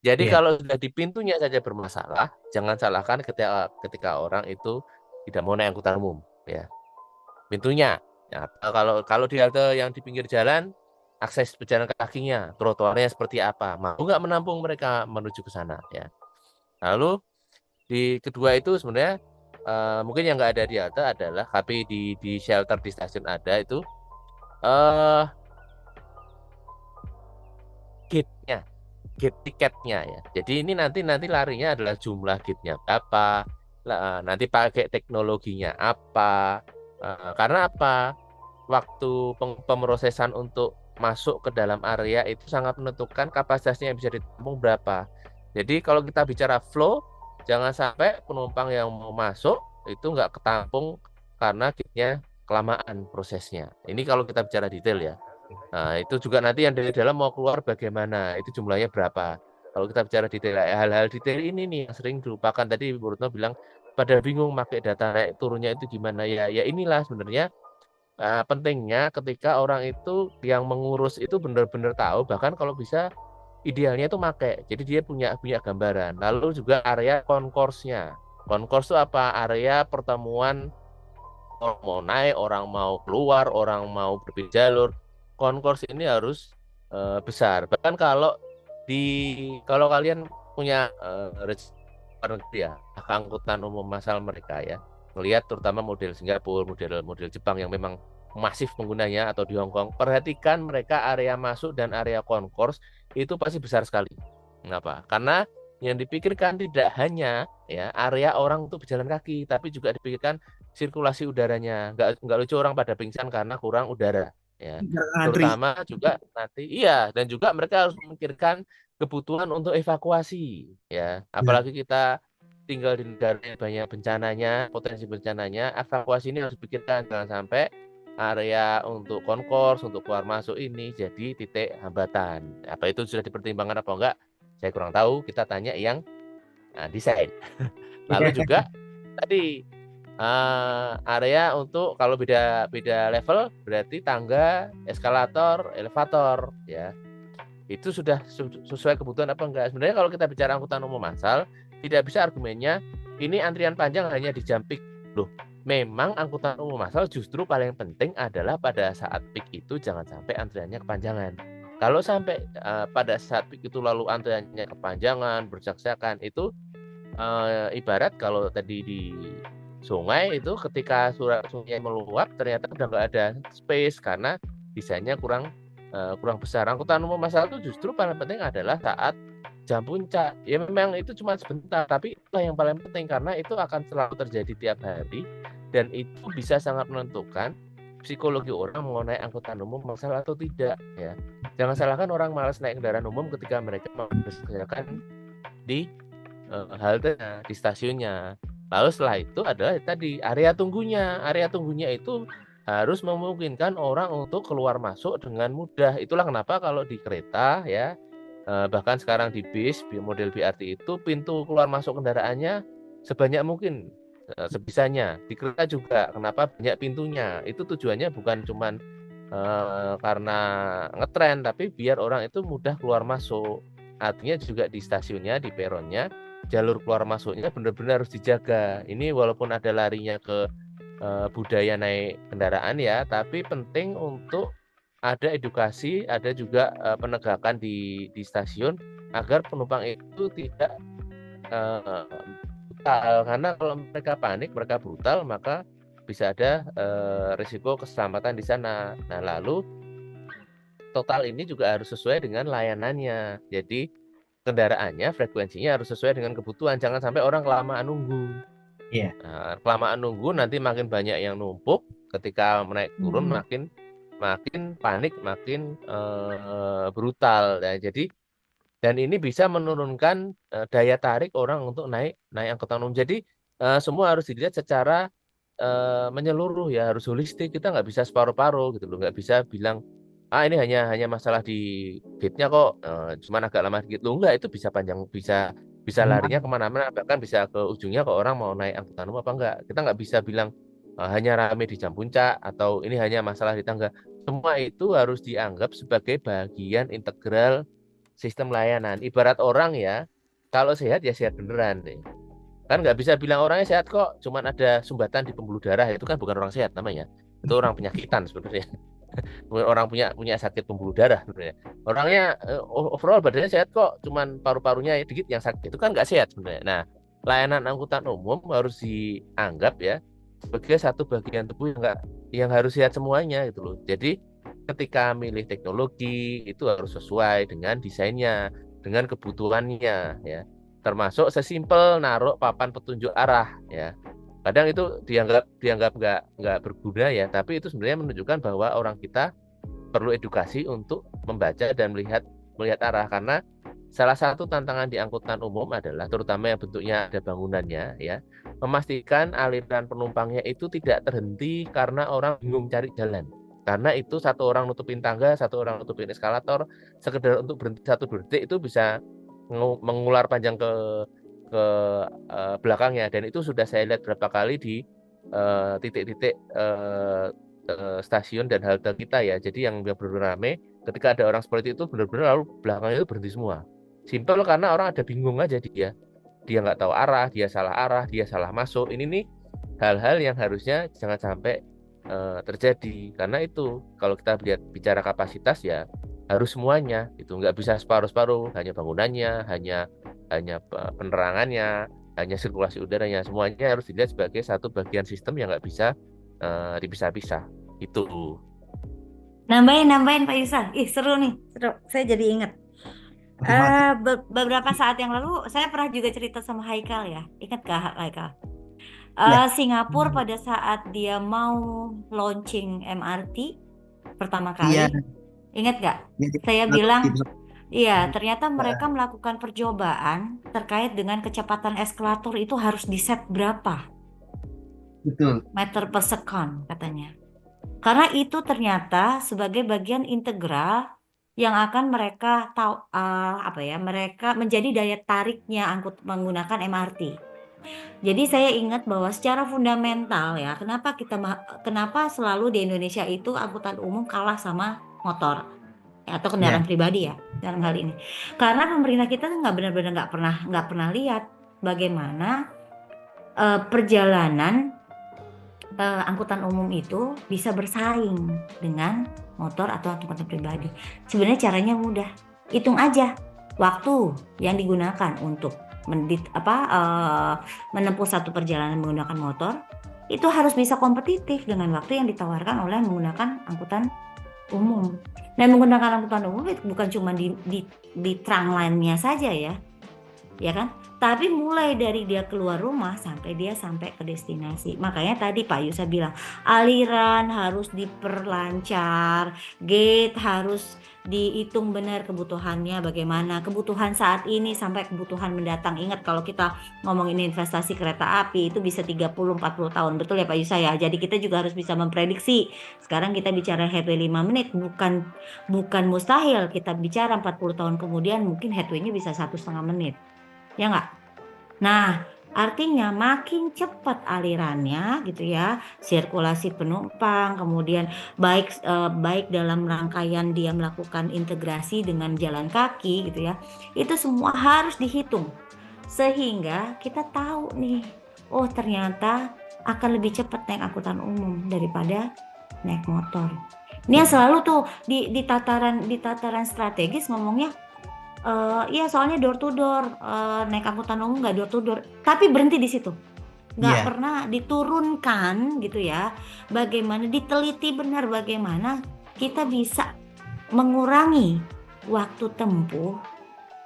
Jadi Iya. kalau sudah di pintunya saja bermasalah, jangan salahkan ketika orang itu tidak mau naik angkutan umum ya. Pintunya. Ya, kalau di halte yang di pinggir jalan, akses pejalan kakinya, trotoarnya seperti apa, mau nggak menampung mereka menuju ke sana ya. Lalu di kedua itu sebenarnya mungkin yang nggak ada di halte adalah, tapi di shelter di stasiun ada itu gate-nya, gate tiketnya ya. Jadi ini nanti larinya adalah jumlah gate-nya berapa, nanti pakai teknologinya apa. Karena apa? Waktu pemrosesan untuk masuk ke dalam area itu sangat menentukan kapasitasnya yang bisa ditampung berapa. Jadi kalau kita bicara flow, jangan sampai penumpang yang mau masuk itu nggak ketampung karena gate-nya kelamaan prosesnya. Ini kalau kita bicara detail ya. Nah, itu juga nanti yang dari dalam mau keluar bagaimana, itu jumlahnya berapa. Kalau kita bicara detail, hal-hal detail ini nih yang sering dilupakan. Tadi Bu Retno bilang pada bingung pakai data naik turunnya itu gimana ya. Ya inilah sebenarnya pentingnya ketika orang itu yang mengurus itu benar-benar tahu, bahkan kalau bisa idealnya itu pakai. Jadi dia punya gambaran. Lalu juga area konkorsnya. Konkors itu apa? Area pertemuan orang mau naik, orang mau keluar, orang mau berbeda jalur. Konkors ini harus besar. Bahkan kalau kalian punya negeri ya, angkutan umum massal mereka ya, melihat terutama model Singapura, model Jepang yang memang masif penggunanya, atau di Hong Kong, perhatikan mereka area masuk dan area konkors itu pasti besar sekali. Kenapa? Karena yang dipikirkan tidak hanya ya area orang untuk berjalan kaki, tapi juga dipikirkan sirkulasi udaranya. Nggak lucu orang pada pingsan karena kurang udara ya. Antri. Terutama juga nanti dan juga mereka harus memikirkan kebutuhan untuk evakuasi ya. Apalagi kita tinggal di negara yang banyak bencananya, potensi bencananya, evakuasi ini harus dipikirkan, jangan sampai area untuk konkors, untuk keluar masuk ini jadi titik hambatan. Apa itu sudah dipertimbangkan apa enggak? Saya kurang tahu, kita tanya yang desain. Lalu juga tadi area untuk kalau beda level berarti tangga, eskalator, elevator ya. Itu sudah sesuai kebutuhan apa enggak? Sebenarnya kalau kita bicara angkutan umum massal, Tidak bisa argumennya ini antrian panjang hanya di jam peak. Loh, memang angkutan umum massal justru paling penting adalah pada saat peak itu jangan sampai antriannya kepanjangan. Kalau sampai pada saat peak itu lalu antriannya kepanjangan, berdesak-desakan, itu ibarat kalau tadi di sungai itu ketika sungai meluap ternyata udah nggak ada space karena desainnya kurang besar. Angkutan umum massal itu justru paling penting adalah saat jam puncak. Ya memang itu cuma sebentar, tapi itulah yang paling penting karena itu akan selalu terjadi tiap hari dan itu bisa sangat menentukan psikologi orang mau naik angkutan umum massal atau tidak ya. Jangan salahkan orang malas naik kendaraan umum ketika mereka mempersiapkan di halte di stasiunnya. Lalu setelah itu adalah tadi area tunggunya. Area tunggunya itu harus memungkinkan orang untuk keluar masuk dengan mudah. Itulah kenapa kalau di kereta ya, bahkan sekarang di bis model BRT itu pintu keluar masuk kendaraannya sebanyak mungkin sebisanya. Di kereta juga kenapa banyak pintunya? Itu tujuannya bukan cuman karena ngetren, tapi biar orang itu mudah keluar masuk. Artinya juga di stasiunnya, di peronnya, jalur keluar masuknya benar-benar harus dijaga. Ini walaupun ada larinya ke budaya naik kendaraan ya, tapi penting untuk ada edukasi, ada juga penegakan di stasiun agar penumpang itu tidak brutal. Karena kalau mereka panik, mereka brutal, maka bisa ada risiko keselamatan di sana. Nah, lalu total ini juga harus sesuai dengan layanannya. Jadi kendaraannya, frekuensinya harus sesuai dengan kebutuhan. Jangan sampai orang kelamaan nunggu. Iya. Nah, kelamaan nunggu nanti makin banyak yang numpuk. Ketika naik turun makin panik, makin brutal. Nah, jadi dan ini bisa menurunkan daya tarik orang untuk naik angkutan umum. Jadi semua harus dilihat secara menyeluruh ya, harus holistik. Kita nggak bisa separuh-paruh gitu loh, nggak bisa bilang ini hanya masalah di gate-nya kok, cuman agak lama dikit loh, enggak, itu bisa panjang, bisa larinya kemana-mana, bahkan bisa ke ujungnya ke orang mau naik angkutan umum apa enggak. Kita nggak bisa bilang hanya rame di jam puncak atau ini hanya masalah di tangga. Semua itu harus dianggap sebagai bagian integral sistem layanan. Ibarat orang ya, kalau sehat ya sehat beneran deh. Kan nggak bisa bilang orangnya sehat kok, cuman ada sumbatan di pembuluh darah, itu kan bukan orang sehat namanya. Itu orang penyakitan sebenarnya. Orang punya sakit pembuluh darah sebenarnya. Orangnya overall badannya sehat kok, cuman paru-parunya dikit yang sakit, itu kan nggak sehat sebenarnya. Nah, layanan angkutan umum harus dianggap ya sebagai satu bagian tubuh yang harus sehat semuanya gitu loh. Jadi ketika milih teknologi itu harus sesuai dengan desainnya, dengan kebutuhannya ya. Termasuk sesimpel naruh papan petunjuk arah ya. Kadang itu dianggap nggak berguna ya, tapi itu sebenarnya menunjukkan bahwa orang kita perlu edukasi untuk membaca dan melihat arah, karena salah satu tantangan di angkutan umum adalah terutama yang bentuknya ada bangunannya ya, memastikan aliran penumpangnya itu tidak terhenti karena orang bingung cari jalan. Karena itu satu orang nutupin tangga, satu orang nutupin eskalator, sekedar untuk berhenti 1-2 detik itu bisa mengular panjang ke belakangnya, dan itu sudah saya lihat berapa kali di titik-titik stasiun dan halte kita ya. Jadi yang benar-benar rame, ketika ada orang seperti itu benar-benar lalu belakangnya itu berhenti semua. Simpel karena orang ada bingung aja, dia nggak tahu arah, dia salah masuk. Ini nih hal-hal yang harusnya jangan sampai terjadi, karena itu kalau kita bicara kapasitas ya harus semuanya, itu nggak bisa separuh-separuh, hanya bangunannya, hanya penerangannya, hanya sirkulasi udaranya, semuanya harus dilihat sebagai satu bagian sistem yang nggak bisa dipisah-pisah. Itu. Nambahin Pak Yusa. Seru nih, seru. Saya jadi ingat. Beberapa saat yang lalu saya pernah juga cerita sama Haikal ya. Ingat gak Haikal? Singapura pada saat dia mau launching MRT pertama kali, ingat gak? Saya bilang, iya, ternyata mereka melakukan percobaan terkait dengan kecepatan eskalator itu harus diset berapa? Betul. Meter per second katanya. Karena itu ternyata sebagai bagian integral yang akan mereka tahu mereka menjadi daya tariknya menggunakan MRT. Jadi saya ingat bahwa secara fundamental ya, kenapa selalu di Indonesia itu angkutan umum kalah sama motor atau kendaraan pribadi ya dalam hal ini. Karena pemerintah kita nggak benar-benar nggak pernah lihat bagaimana perjalanan angkutan umum itu bisa bersaing dengan motor atau angkutan pribadi. Sebenarnya caranya mudah. Hitung aja waktu yang digunakan untuk menempuh satu perjalanan menggunakan motor itu harus bisa kompetitif dengan waktu yang ditawarkan oleh menggunakan angkutan umum. Dan menggunakan angkutan umum itu bukan cuma di trunk line-nya saja ya kan? Tapi mulai dari dia keluar rumah sampai dia sampai ke destinasi. Makanya tadi Pak Yusa bilang aliran harus diperlancar, gate harus dihitung benar kebutuhannya bagaimana, kebutuhan saat ini sampai kebutuhan mendatang. Ingat kalau kita ngomongin investasi kereta api itu bisa 30-40 tahun, betul ya Pak Yusa ya. Jadi kita juga harus bisa memprediksi. Sekarang kita bicara headway 5 menit, bukan mustahil kita bicara 40 tahun kemudian mungkin headway-nya bisa 1,5 menit. Ya nggak? Nah, artinya makin cepat alirannya gitu ya, sirkulasi penumpang, kemudian baik dalam rangkaian dia melakukan integrasi dengan jalan kaki gitu ya, itu semua harus dihitung. Sehingga kita tahu nih, oh ternyata akan lebih cepat naik angkutan umum daripada naik motor. Ini yang selalu tuh di tataran strategis ngomongnya. Iya soalnya door to door, naik angkutan umum nggak door to door, tapi berhenti di situ. Nggak Iya. pernah diturunkan gitu ya, bagaimana diteliti benar bagaimana kita bisa mengurangi waktu tempuh,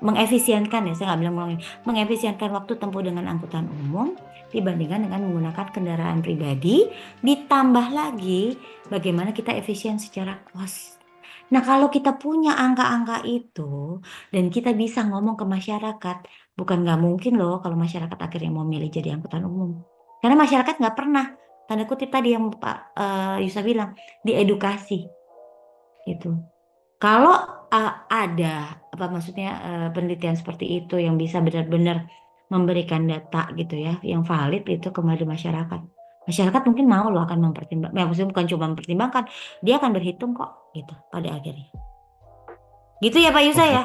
mengefisienkan ya, saya nggak bilang mengurangi, mengefisienkan waktu tempuh dengan angkutan umum dibandingkan dengan menggunakan kendaraan pribadi, ditambah lagi bagaimana kita efisien secara cost. Nah, kalau kita punya angka-angka itu dan kita bisa ngomong ke masyarakat, bukan nggak mungkin loh kalau masyarakat akhirnya mau milih jadi angkutan umum. Karena masyarakat nggak pernah, tanda kutip tadi yang Pak Yusa bilang, diedukasi gitu. Kalau ada apa maksudnya penelitian seperti itu yang bisa benar-benar memberikan data gitu ya, yang valid itu kepada masyarakat. Masyarakat mungkin mau loh akan mempertimbangkan, maksudnya bukan cuma mempertimbangkan, dia akan berhitung kok gitu pada akhirnya. Gitu ya Pak Yusa Oh, ya.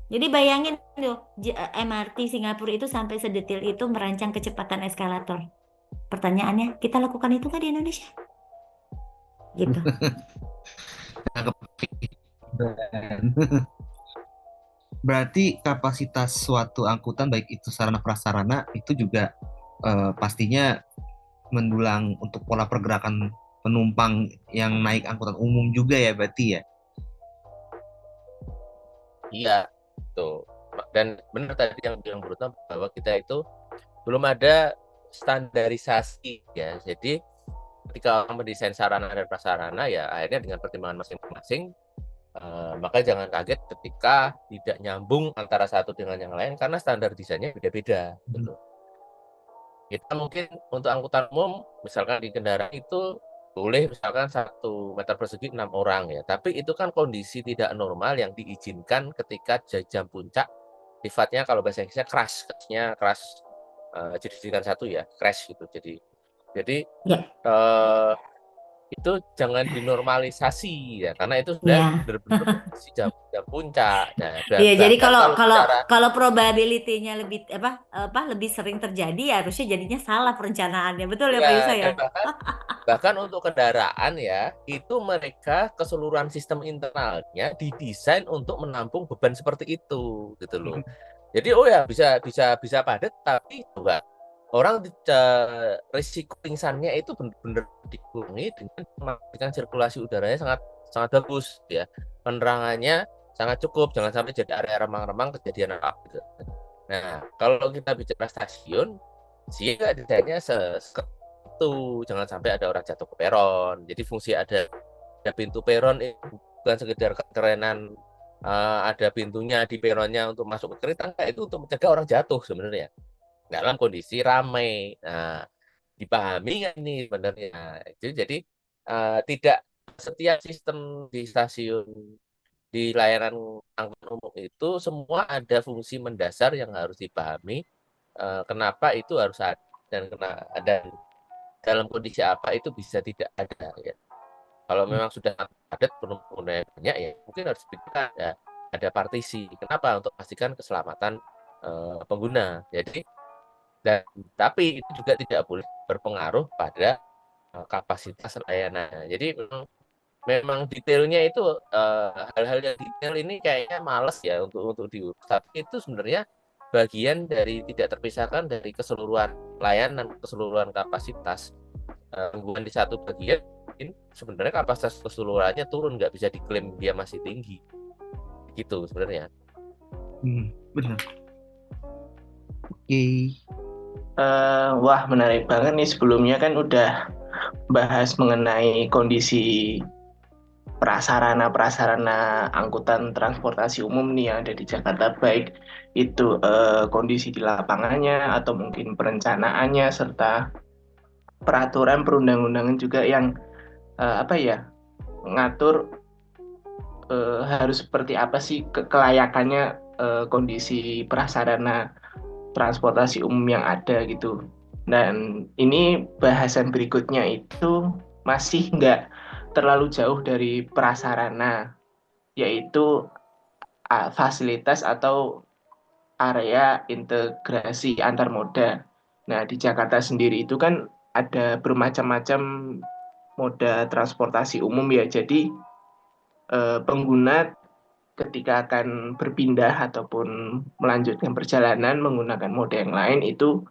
Jadi bayangin tuh MRT Singapura itu sampai sedetil itu merancang kecepatan eskalator. Pertanyaannya, kita lakukan itu nggak di Indonesia? Gitu. Berarti kapasitas suatu angkutan baik itu sarana prasarana itu juga pastinya mendulang untuk pola pergerakan penumpang yang naik angkutan umum juga ya berarti ya. Iya, tuh. Dan benar tadi yang bilang Bruno bahwa kita itu belum ada standarisasi ya. Jadi ketika orang mendesain sarana dan prasarana ya akhirnya dengan pertimbangan masing-masing, maka jangan kaget ketika tidak nyambung antara satu dengan yang lain karena standar desainnya beda-beda gitu. Kita mungkin untuk angkutan umum misalkan di kendaraan itu boleh misalkan 1 meter persegi 6 orang ya, tapi itu kan kondisi tidak normal yang diizinkan ketika jam puncak, sifatnya kalau bahasa Inggrisnya crash, jadikan satu ya, crash gitu. Jadi Ya, itu jangan dinormalisasi ya, karena itu sudah ya. benar-benar kondisi jam puncak. Nah, Iya, jadi bahkan kalau kalau kalau bicara kalau probability-nya lebih lebih sering terjadi ya harusnya jadinya salah perencanaannya. Betul ya Pak Yusa ya, ya? dan bahkan untuk kendaraan ya, itu mereka keseluruhan sistem internalnya didesain untuk menampung beban seperti itu, gitu loh. Jadi oh ya bisa padat, tapi juga orang risiko pingsannya itu benar-benar dikurangi dengan memastikan sirkulasi udaranya sangat sangat bagus ya, penerangannya sangat cukup, jangan sampai jadi area remang-remang kejadian apa gitu. Nah, kalau kita bicara stasiun, sih nggak desainnya itu jangan sampai ada orang jatuh ke peron. Jadi fungsi ada pintu peron itu bukan sekedar kekerenan, ada pintunya di peronnya untuk masuk ke kereta, itu untuk mencegah orang jatuh sebenarnya dalam kondisi ramai. Nah, dipahami nggak nih sebenarnya? Jadi tidak setiap sistem di stasiun di layanan angkutan umum itu semua ada fungsi mendasar yang harus dipahami, kenapa itu harus ada dan dalam kondisi apa itu bisa tidak ada ya. Kalau memang sudah padat pengguna banyak ya mungkin harus ada partisi. Kenapa? Untuk pastikan keselamatan pengguna. Jadi dan tapi itu juga tidak boleh berpengaruh pada kapasitas layanan. Jadi memang detailnya itu hal-hal yang detail ini kayaknya males ya untuk diurus. Tapi itu sebenarnya bagian dari tidak terpisahkan dari keseluruhan layanan, keseluruhan kapasitas. Gangguan di satu bagian ini sebenarnya kapasitas keseluruhannya turun, nggak bisa diklaim dia masih tinggi. Gitu sebenarnya. Benar. Oke. Wah, menarik banget nih. Sebelumnya kan udah bahas mengenai kondisi prasarana angkutan transportasi umum nih yang ada di Jakarta, baik itu kondisi di lapangannya atau mungkin perencanaannya serta peraturan perundang-undangan juga yang ngatur harus seperti apa sih kelayakannya kondisi prasarana transportasi umum yang ada gitu. Dan ini bahasan berikutnya itu masih nggak terlalu jauh dari prasarana, yaitu fasilitas atau area integrasi antar moda. Nah, di Jakarta sendiri itu kan ada bermacam-macam moda transportasi umum ya. Jadi pengguna ketika akan berpindah ataupun melanjutkan perjalanan menggunakan moda yang lain itu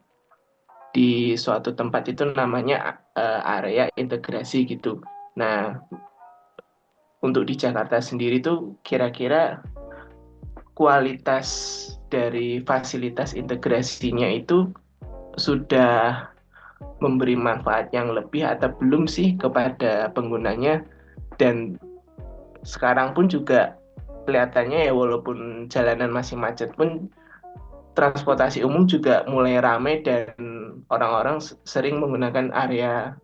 di suatu tempat itu namanya area integrasi gitu. Nah, untuk di Jakarta sendiri tuh kira-kira kualitas dari fasilitas integrasinya itu sudah memberi manfaat yang lebih atau belum sih kepada penggunanya. Dan sekarang pun juga kelihatannya ya walaupun jalanan masih macet pun transportasi umum juga mulai ramai dan orang-orang sering menggunakan area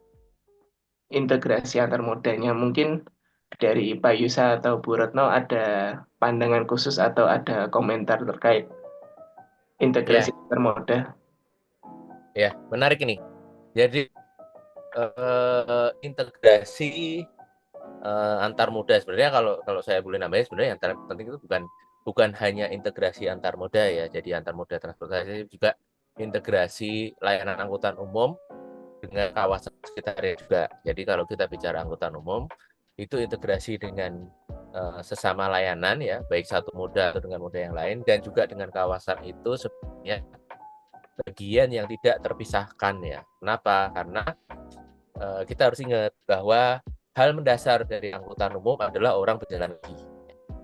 integrasi antar modanya. Mungkin dari Pak Yusa atau Bu Retno ada pandangan khusus atau ada komentar terkait integrasi antar moda. Ya, menarik ini. Jadi integrasi antar moda sebenarnya kalau saya boleh nambahin sebenarnya yang terpenting itu bukan hanya integrasi antar moda ya. Jadi antar moda transportasi juga integrasi layanan angkutan umum dengan kawasan sekitarnya juga. Jadi kalau kita bicara angkutan umum itu integrasi dengan sesama layanan ya, baik satu moda atau dengan moda yang lain, dan juga dengan kawasan itu sebenarnya bagian yang tidak terpisahkan ya. Kenapa? Karena kita harus ingat bahwa hal mendasar dari angkutan umum adalah orang berjalan kaki.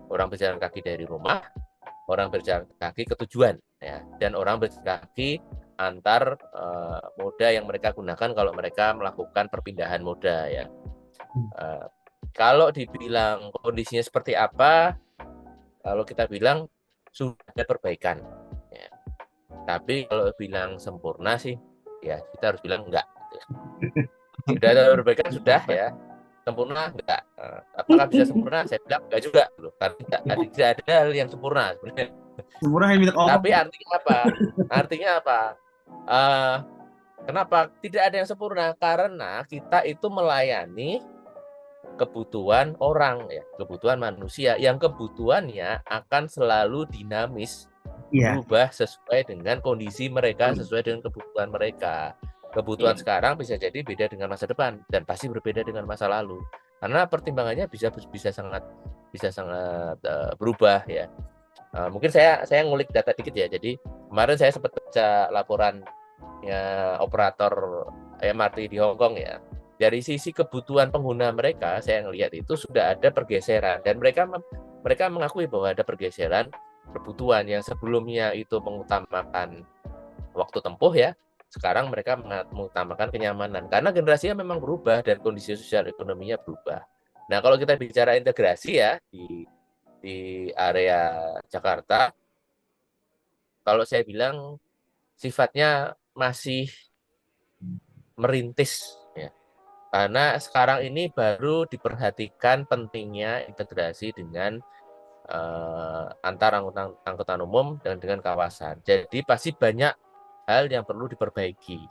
Orang berjalan kaki dari rumah, orang berjalan kaki ke tujuan ya, dan orang berjalan kaki antar moda yang mereka gunakan kalau mereka melakukan perpindahan moda ya. Kalau dibilang kondisinya seperti apa, kalau kita bilang sudah ada perbaikan ya. Tapi kalau bilang sempurna sih ya kita harus bilang enggak. Sudah ada perbaikan sudah ya, sempurna enggak. Apakah bisa sempurna? Saya bilang enggak juga loh, karena tidak ada hal yang sempurna sebenarnya. Sempurna yang minta Tapi artinya apa? Artinya apa? Kenapa tidak ada yang sempurna? Karena kita itu melayani kebutuhan orang ya, kebutuhan manusia yang kebutuhannya akan selalu dinamis, berubah sesuai dengan kondisi mereka, sesuai dengan kebutuhan mereka. Kebutuhan sekarang bisa jadi beda dengan masa depan dan pasti berbeda dengan masa lalu. Karena pertimbangannya bisa sangat berubah ya. Mungkin saya ngulik data dikit ya. Jadi kemarin saya sempat baca laporan ya operator MRT di Hong Kong ya. Dari sisi kebutuhan pengguna mereka, saya ngelihat itu sudah ada pergeseran dan mereka mengakui bahwa ada pergeseran kebutuhan yang sebelumnya itu mengutamakan waktu tempuh ya. Sekarang mereka mengutamakan kenyamanan karena generasinya memang berubah dan kondisi sosial ekonominya berubah. Nah, kalau kita bicara integrasi ya di area Jakarta, kalau saya bilang sifatnya masih merintis ya. Karena sekarang ini baru diperhatikan pentingnya integrasi dengan antar angkutan umum dan dengan kawasan. Jadi pasti banyak hal yang perlu diperbaiki.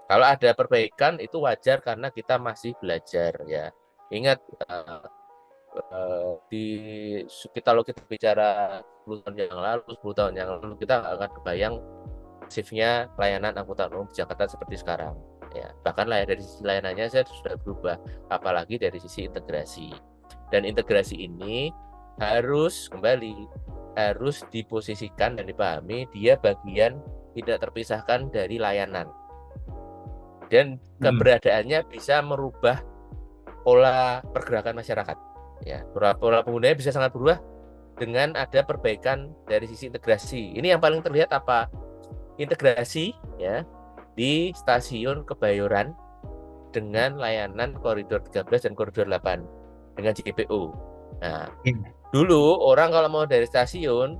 Kalau ada perbaikan itu wajar karena kita masih belajar ya. Ingat di kalau kita bicara 10 tahun yang lalu, 10 tahun yang lalu kita nggak akan kebayang shiftnya pelayanan angkutan umum di Jakarta seperti sekarang. Ya, bahkan dari sisi layanannya saya sudah berubah, apalagi dari sisi integrasi. Dan integrasi ini harus diposisikan dan dipahami dia bagian tidak terpisahkan dari layanan. Dan keberadaannya bisa merubah pola pergerakan masyarakat. Ya, pola penggunanya bisa sangat berubah dengan ada perbaikan dari sisi integrasi. Ini yang paling terlihat apa? Integrasi ya di stasiun Kebayoran dengan layanan koridor 13 dan koridor 8 dengan JPO. Nah, dulu orang kalau mau dari stasiun,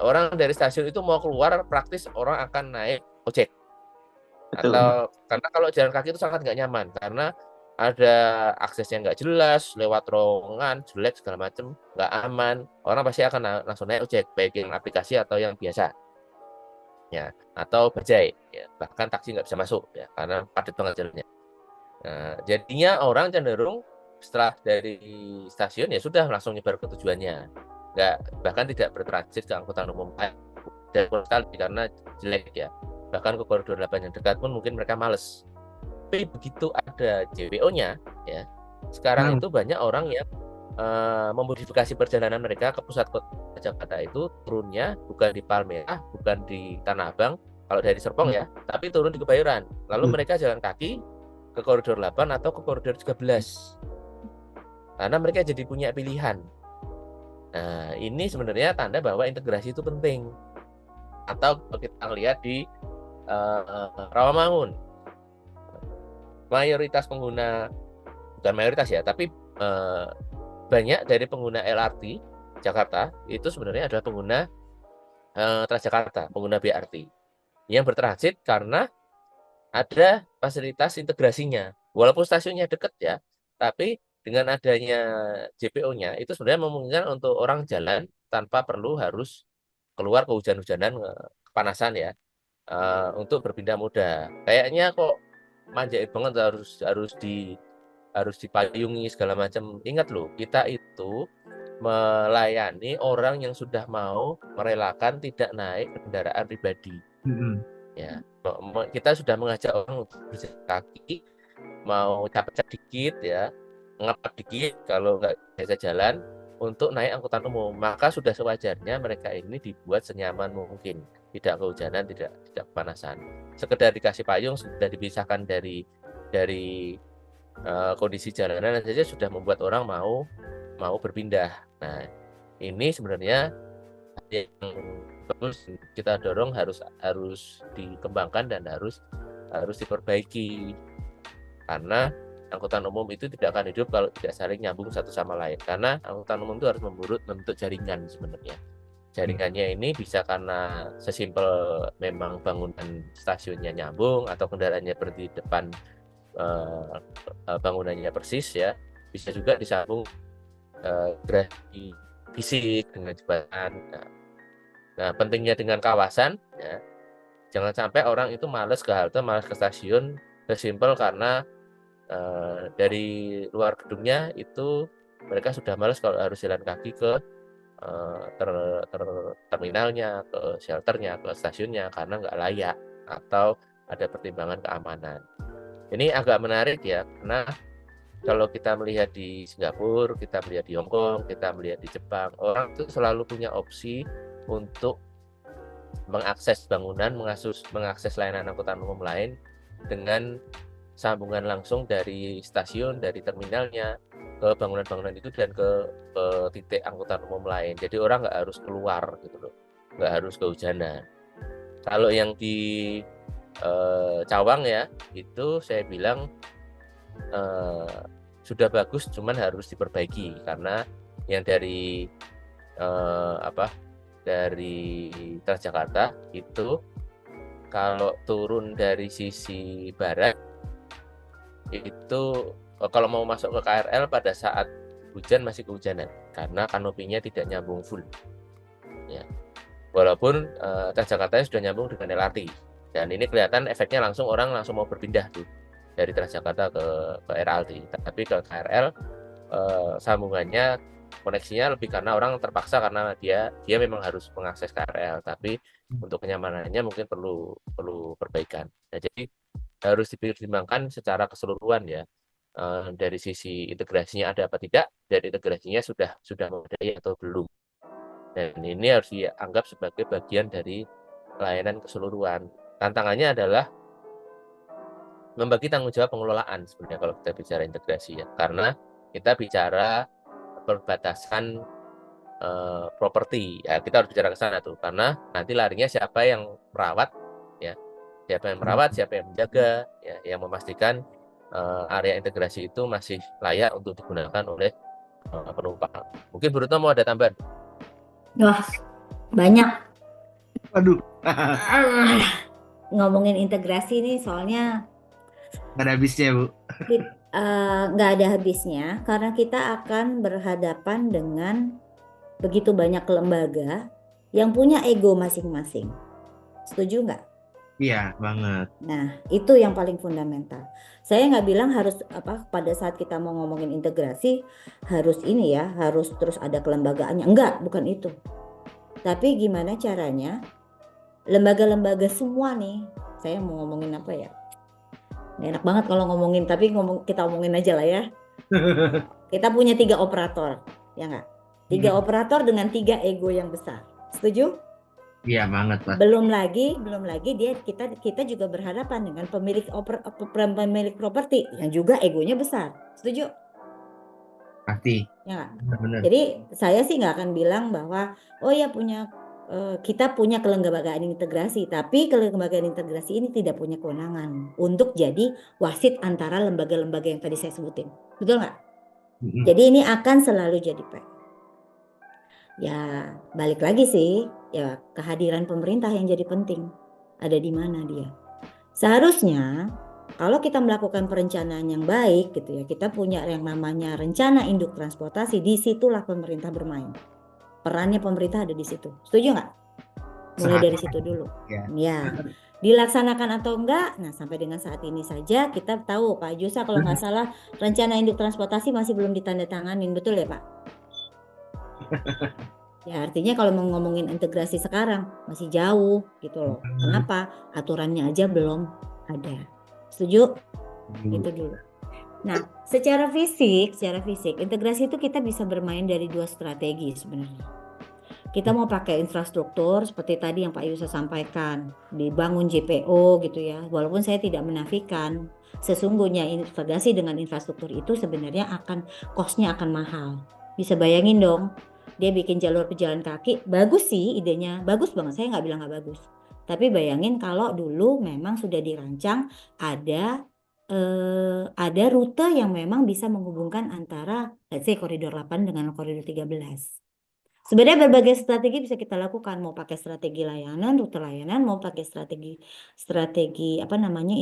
orang dari stasiun itu mau keluar praktis orang akan naik ojek. Betul. Atau karena kalau jalan kaki itu sangat nggak nyaman karena ada aksesnya nggak jelas, lewat terowongan jelek segala macam, nggak aman. Orang pasti akan langsung naik ojek, baik yang aplikasi atau yang biasa, ya, atau bajai, ya. Bahkan taksi nggak bisa masuk, ya, karena padat banget jalannya. Nah, jadinya orang cenderung setelah dari stasiun ya sudah langsung nyebar ke tujuannya, bahkan tidak bertransit ke angkutan umum dan sekali karena jelek ya. Bahkan ke koridor 8 yang dekat pun mungkin mereka males. Tapi begitu ada JPO-nya, ya, sekarang itu banyak orang yang memodifikasi perjalanan mereka ke pusat kota Jakarta itu turunnya bukan di Palmerah, bukan di Tanah Abang, kalau dari Serpong ya, tapi turun di Kebayoran. Lalu mereka jalan kaki ke koridor 8 atau ke koridor 13. Karena mereka jadi punya pilihan. Nah, ini sebenarnya tanda bahwa integrasi itu penting. Atau kita lihat di Rawamangun, mayoritas pengguna, bukan mayoritas ya, tapi banyak dari pengguna LRT Jakarta itu sebenarnya adalah pengguna Transjakarta, pengguna BRT yang bertransit karena ada fasilitas integrasinya. Walaupun stasiunnya dekat ya, tapi dengan adanya JPO-nya itu sebenarnya memungkinkan untuk orang jalan tanpa perlu harus keluar kehujan-hujanan, kepanasan ya, untuk berpindah moda. Kayaknya kok manjain banget harus dipayungi segala macam. Ingat loh, kita itu melayani orang yang sudah mau merelakan tidak naik kendaraan pribadi. Ya, kita sudah mengajak orang untuk berjalan kaki, mau capek dikit ya, ngap dikit kalau nggak bisa jalan untuk naik angkutan umum. Maka sudah sewajarnya mereka ini dibuat senyaman mungkin, tidak kehujanan, tidak kepanasan. Sekedar dikasih payung, sudah dipisahkan dari kondisi jalanan saja sudah membuat orang mau berpindah. Nah, ini sebenarnya yang terus kita dorong harus dikembangkan dan harus diperbaiki, karena angkutan umum itu tidak akan hidup kalau tidak saling nyambung satu sama lain. Karena angkutan umum itu harus membentuk jaringan sebenarnya. Jaringannya ini bisa karena sesimpel memang bangunan stasiunnya nyambung atau kendaraannya berhenti di depan bangunannya persis ya. Bisa juga disambung fisik dengan jembatan. Nah, pentingnya dengan kawasan ya, jangan sampai orang itu malas ke halte, malas ke stasiun sesimpel karena dari luar gedungnya itu mereka sudah malas kalau harus jalan kaki ke terminalnya, ke shelternya, ke stasiunnya karena nggak layak atau ada pertimbangan keamanan. Ini agak menarik ya, karena kalau kita melihat di Singapura, kita melihat di Hong Kong, kita melihat di Jepang, orang itu selalu punya opsi untuk mengakses bangunan, mengakses layanan angkutan umum lain dengan sambungan langsung dari stasiun, dari terminalnya ke bangunan-bangunan itu dan ke titik angkutan umum lain. Jadi orang nggak harus keluar gitu loh, nggak harus kehujanan. Kalau yang di Cawang ya, itu saya bilang sudah bagus, cuman harus diperbaiki karena yang dari dari Transjakarta itu kalau turun dari sisi barat itu kalau mau masuk ke KRL pada saat hujan masih kehujanan karena kanopinya tidak nyambung full ya. Walaupun Transjakarta sudah nyambung dengan LRT dan ini kelihatan efeknya langsung, orang langsung mau berpindah tuh dari Transjakarta ke LRT. Tapi ke KRL sambungannya koneksinya lebih karena orang terpaksa karena dia memang harus mengakses KRL, tapi untuk kenyamanannya mungkin perlu perbaikan. Nah, jadi harus dipertimbangkan secara keseluruhan ya. Dari sisi integrasinya ada apa tidak, dan integrasinya sudah memadai atau belum. Dan ini harus dianggap sebagai bagian dari layanan keseluruhan. Tantangannya adalah membagi tanggung jawab pengelolaan sebenarnya kalau kita bicara integrasi ya, karena kita bicara perbatasan properti ya, kita harus bicara ke sana tuh, karena nanti larinya siapa yang merawat ya, siapa yang merawat, siapa yang menjaga ya, yang memastikan area integrasi itu masih layak untuk digunakan oleh penumpang. Mungkin Bu Retno mau ada tambahan? Wah, banyak. Waduh, Ngomongin integrasi nih soalnya nggak ada habisnya Bu. nggak ada habisnya karena kita akan berhadapan dengan begitu banyak lembaga yang punya ego masing-masing. Setuju nggak? Iya banget. Nah, itu yang paling fundamental. Saya nggak bilang harus pada saat kita mau ngomongin integrasi harus ini ya, harus terus ada kelembagaannya. Enggak, bukan itu. Tapi gimana caranya lembaga-lembaga semua nih, saya mau ngomongin apa ya? Nggak enak banget kalau ngomongin, tapi kita omongin aja lah ya. Kita punya 3 operator, ya nggak? 3 operator dengan 3 ego yang besar. Setuju? Iya banget Pak. Belum lagi kita juga berhadapan dengan pemilik properti yang juga egonya besar. Setuju? Pasti. Ya nggak? Benar-benar. Jadi saya sih nggak akan bilang bahwa kita punya kelembagaan integrasi, tapi kelembagaan integrasi ini tidak punya kewenangan untuk jadi wasit antara lembaga-lembaga yang tadi saya sebutin. Betul nggak? Jadi ini akan selalu jadi PR. Ya balik lagi sih, ya kehadiran pemerintah yang jadi penting. Ada di mana dia? Seharusnya kalau kita melakukan perencanaan yang baik gitu ya, kita punya yang namanya rencana induk transportasi, disitulah pemerintah bermain. Perannya pemerintah ada di situ. Setuju nggak? Mulai dari situ dulu. Ya. Dilaksanakan atau enggak? Nah, sampai dengan saat ini saja kita tahu Pak Jusa kalau nggak salah rencana induk transportasi masih belum ditandatanganin, betul ya Pak? Ya artinya kalau mau ngomongin integrasi sekarang masih jauh gitu loh. Kenapa? Aturannya aja belum ada. Setuju? Itu dulu. Nah, secara fisik integrasi itu kita bisa bermain dari 2 strategi sebenarnya. Kita mau pakai infrastruktur seperti tadi yang Pak Yusa sampaikan, dibangun JPO gitu ya. Walaupun saya tidak menafikan, sesungguhnya integrasi dengan infrastruktur itu sebenarnya cost-nya akan mahal. Bisa bayangin dong, dia bikin jalur pejalan kaki, bagus sih idenya, bagus banget, saya nggak bilang nggak bagus. Tapi bayangin kalau dulu memang sudah dirancang ada rute yang memang bisa menghubungkan antara let's say koridor 8 dengan koridor 13. Sebenarnya berbagai strategi bisa kita lakukan, mau pakai strategi layanan, rute layanan, mau pakai strategi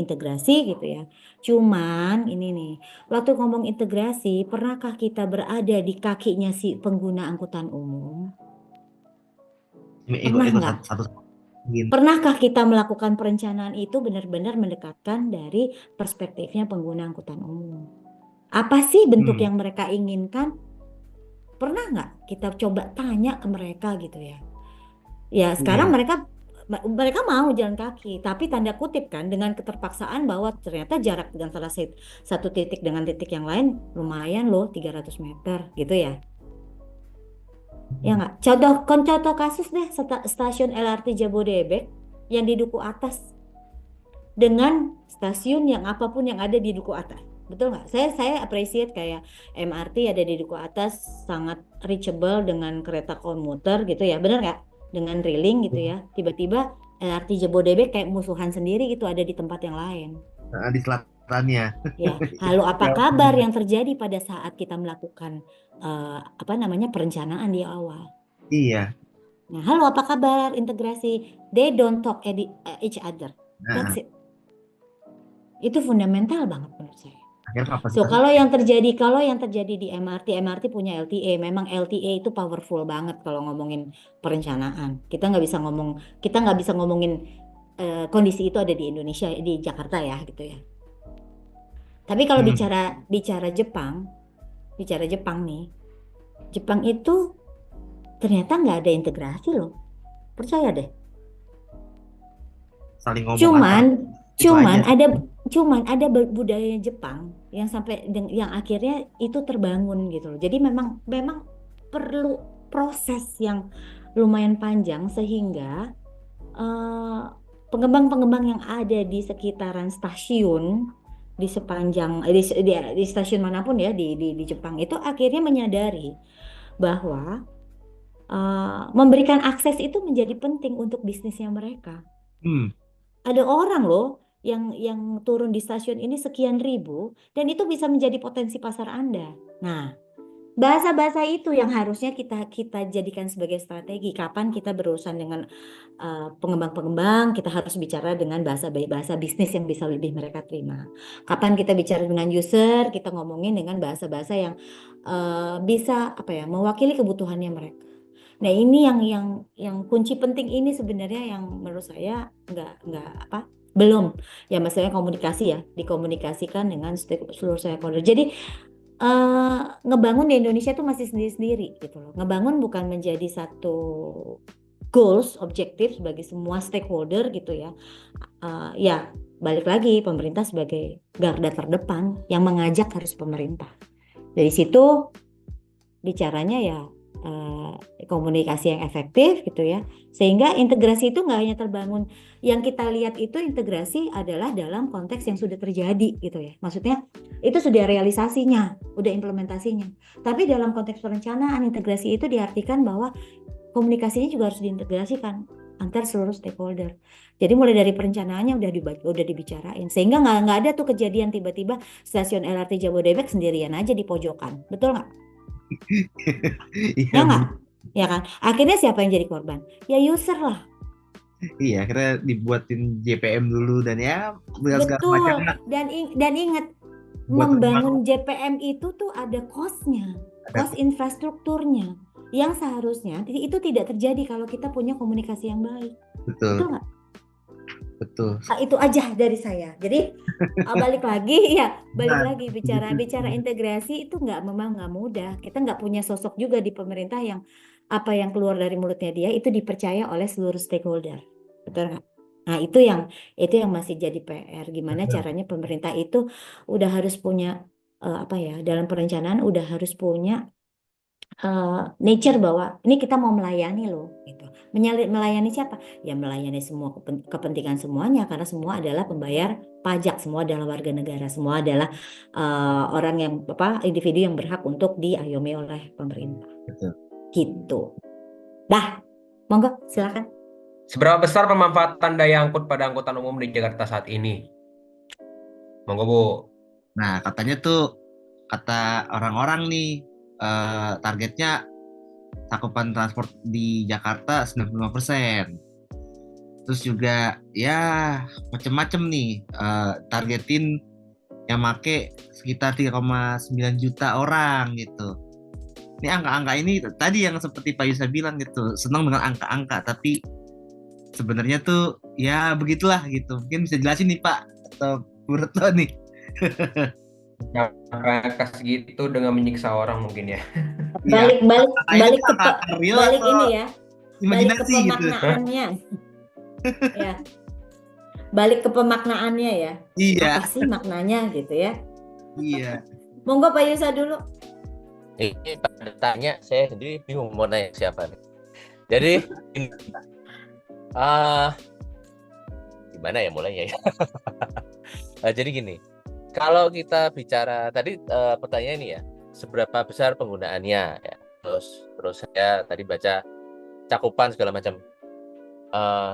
integrasi gitu ya. Cuman ini nih, waktu ngomong integrasi, pernahkah kita berada di kakinya si pengguna angkutan umum? Pernah nggak? Pernahkah kita melakukan perencanaan itu benar-benar mendekatkan dari perspektifnya pengguna angkutan umum? Apa sih bentuk yang mereka inginkan? Pernah nggak kita coba tanya ke mereka gitu ya? Ya sekarang mereka mau jalan kaki, tapi tanda kutip kan dengan keterpaksaan bahwa ternyata jarak antara satu titik dengan titik yang lain lumayan loh 300 meter gitu ya. Ya nggak? Contoh kasus deh stasiun LRT Jabodebek yang di Duku Atas dengan stasiun yang apapun yang ada di Duku Atas, betul nggak? Saya appreciate kayak MRT ada di Duku Atas sangat reachable dengan kereta komuter gitu ya, benar nggak? Dengan railing gitu ya. Tiba-tiba LRT Jabodebek kayak musuhan sendiri gitu ada di tempat yang lain. Di selatannya. Ya, halo apa kabar yang terjadi pada saat kita melakukan perencanaan di awal? Iya. Nah, halo apa kabar integrasi? They don't talk each other. That's it. Itu fundamental banget menurut saya. So kalau yang terjadi di MRT punya LTA, memang LTA itu powerful banget kalau ngomongin perencanaan. Kita nggak bisa ngomongin kondisi itu ada di Indonesia, di Jakarta ya gitu ya. Tapi kalau bicara Jepang, bicara Jepang nih. Jepang itu ternyata nggak ada integrasi loh. Percaya deh. Saling ngomong Cuman, itu aja. cuman ada budaya Jepang yang sampai yang akhirnya itu terbangun gitu loh. Jadi memang perlu proses yang lumayan panjang sehingga eh, pengembang-pengembang yang ada di sekitaran stasiun di sepanjang di stasiun manapun ya di Jepang itu akhirnya menyadari bahwa memberikan akses itu menjadi penting untuk bisnisnya mereka. Hmm. Ada orang loh yang turun di stasiun ini sekian ribu dan itu bisa menjadi potensi pasar Anda. Nah, bahasa-bahasa itu yang harusnya kita jadikan sebagai strategi. Kapan kita berurusan dengan pengembang-pengembang, kita harus bicara dengan bahasa bisnis yang bisa lebih mereka terima. Kapan kita bicara dengan user, kita ngomongin dengan bahasa-bahasa yang bisa mewakili kebutuhannya mereka. Nah, ini yang kunci penting ini sebenarnya yang menurut saya belum ya, maksudnya komunikasi ya, dikomunikasikan dengan seluruh stakeholder. Jadi ngebangun di Indonesia tuh masih sendiri-sendiri gitu loh. Ngebangun bukan menjadi satu goals, objektif bagi semua stakeholder gitu ya. Ya balik lagi pemerintah sebagai garda terdepan yang mengajak harus pemerintah. Dari situ bicaranya ya komunikasi yang efektif gitu ya, sehingga integrasi itu nggak hanya terbangun, yang kita lihat itu integrasi adalah dalam konteks yang sudah terjadi gitu ya, maksudnya itu sudah realisasinya, udah implementasinya, tapi dalam konteks perencanaan integrasi itu diartikan bahwa komunikasinya juga harus diintegrasikan antar seluruh stakeholder. Jadi mulai dari perencanaannya udah dibicarain, sehingga nggak ada tuh kejadian tiba-tiba stasiun LRT Jabodebek sendirian aja di pojokan, betul nggak? Iya, Ya nggak? Ya kan? Akhirnya siapa yang jadi korban? Ya user lah. iya, akhirnya dibuatin JPM dulu dan ya segala Betul. macamnya. Dan ingat, Buat membangun JPM itu tuh ada cost-nya, cost infrastrukturnya, yang seharusnya itu tidak terjadi kalau kita punya komunikasi yang baik. betul, Betul nggak? betul. Nah, itu aja dari saya. Jadi balik Nah, lagi bicara integrasi itu memang nggak mudah. Kita nggak punya sosok juga di pemerintah yang apa yang keluar dari mulutnya dia itu dipercaya oleh seluruh stakeholder. Betul nggak? Nah, itu yang masih jadi PR. Gimana betul. caranya pemerintah itu udah harus punya dalam perencanaan udah harus punya nature bahwa ini kita mau melayani loh gitu. Melayani siapa? Ya melayani semua kepentingan semuanya, karena semua adalah pembayar pajak, semua adalah warga negara, semua adalah orang yang individu yang berhak untuk diayomi oleh pemerintah. Betul. Gitu. Dah, monggo silakan. Seberapa besar pemanfaatan daya angkut pada angkutan umum di Jakarta saat ini? Monggo Bu. Nah, katanya tuh kata orang-orang nih targetnya cakupan transport di Jakarta 95%. Terus juga ya macem-macem nih targetin yang make sekitar 3,9 juta orang gitu. Ini angka-angka ini tadi yang seperti Pak Yusa bilang gitu, senang dengan angka-angka, tapi sebenarnya tuh ya begitulah gitu. Mungkin bisa jelasin nih Pak atau Bu Retno nih. Angka segitu dengan menyiksa orang mungkin ya. Balik Real balik atau ini ya. Balik ke imajinasi gitu. pemaknaannya. Ya. Balik ke pemaknaannya ya. Iya, Apa sih maknanya gitu ya? iya. Monggo Pak Yusa dulu. Ini pada tanya, saya sendiri bingung mau nanya siapa nih. Jadi gimana ya mulainya ya? Jadi gini, kalau kita bicara tadi pertanyaan ini ya, seberapa besar penggunaannya ya. Terus saya tadi baca cakupan segala macam.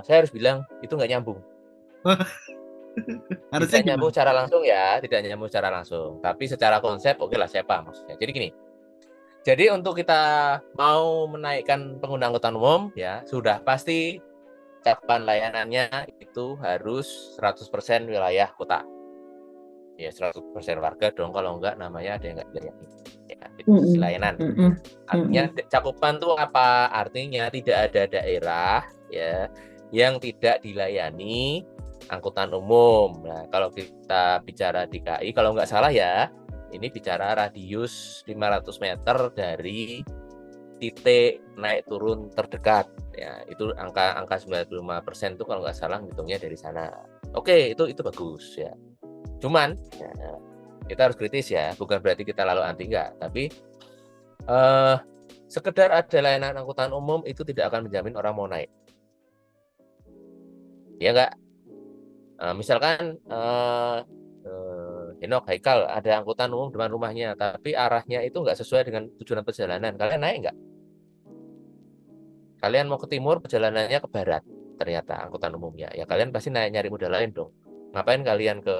Saya harus bilang itu nggak nyambung. Harusnya Tidak nyambung secara langsung ya, tidak nyambung secara langsung. Tapi secara konsep oke lah, saya paham maksudnya. Jadi gini. Jadi untuk kita mau menaikkan pengguna angkutan umum ya, sudah pasti cakupan layanannya itu harus 100% wilayah kota. Ya 100% warga dong, kalau enggak namanya ada yang enggak dilayani. Ya, itu layanan. Artinya cakupan itu apa? Artinya tidak ada daerah ya yang tidak dilayani angkutan umum. Nah, kalau kita bicara DKI, kalau nggak salah ya, Ini bicara radius 500 meter dari titik naik turun terdekat. Ya, itu angka 95% itu kalau nggak salah hitungnya dari sana. Oke, itu bagus ya. Cuman ya, kita harus kritis ya, bukan berarti kita lalu anti, enggak, tapi sekedar ada layanan angkutan umum itu tidak akan menjamin orang mau naik. Ya enggak? Misalkan Henok, Haikal ada angkutan umum depan rumahnya, tapi arahnya itu nggak sesuai dengan tujuan perjalanan. Kalian naik nggak? Kalian mau ke timur, perjalanannya ke barat. Ternyata angkutan umumnya, ya kalian pasti nyari moda lain dong. Ngapain kalian ke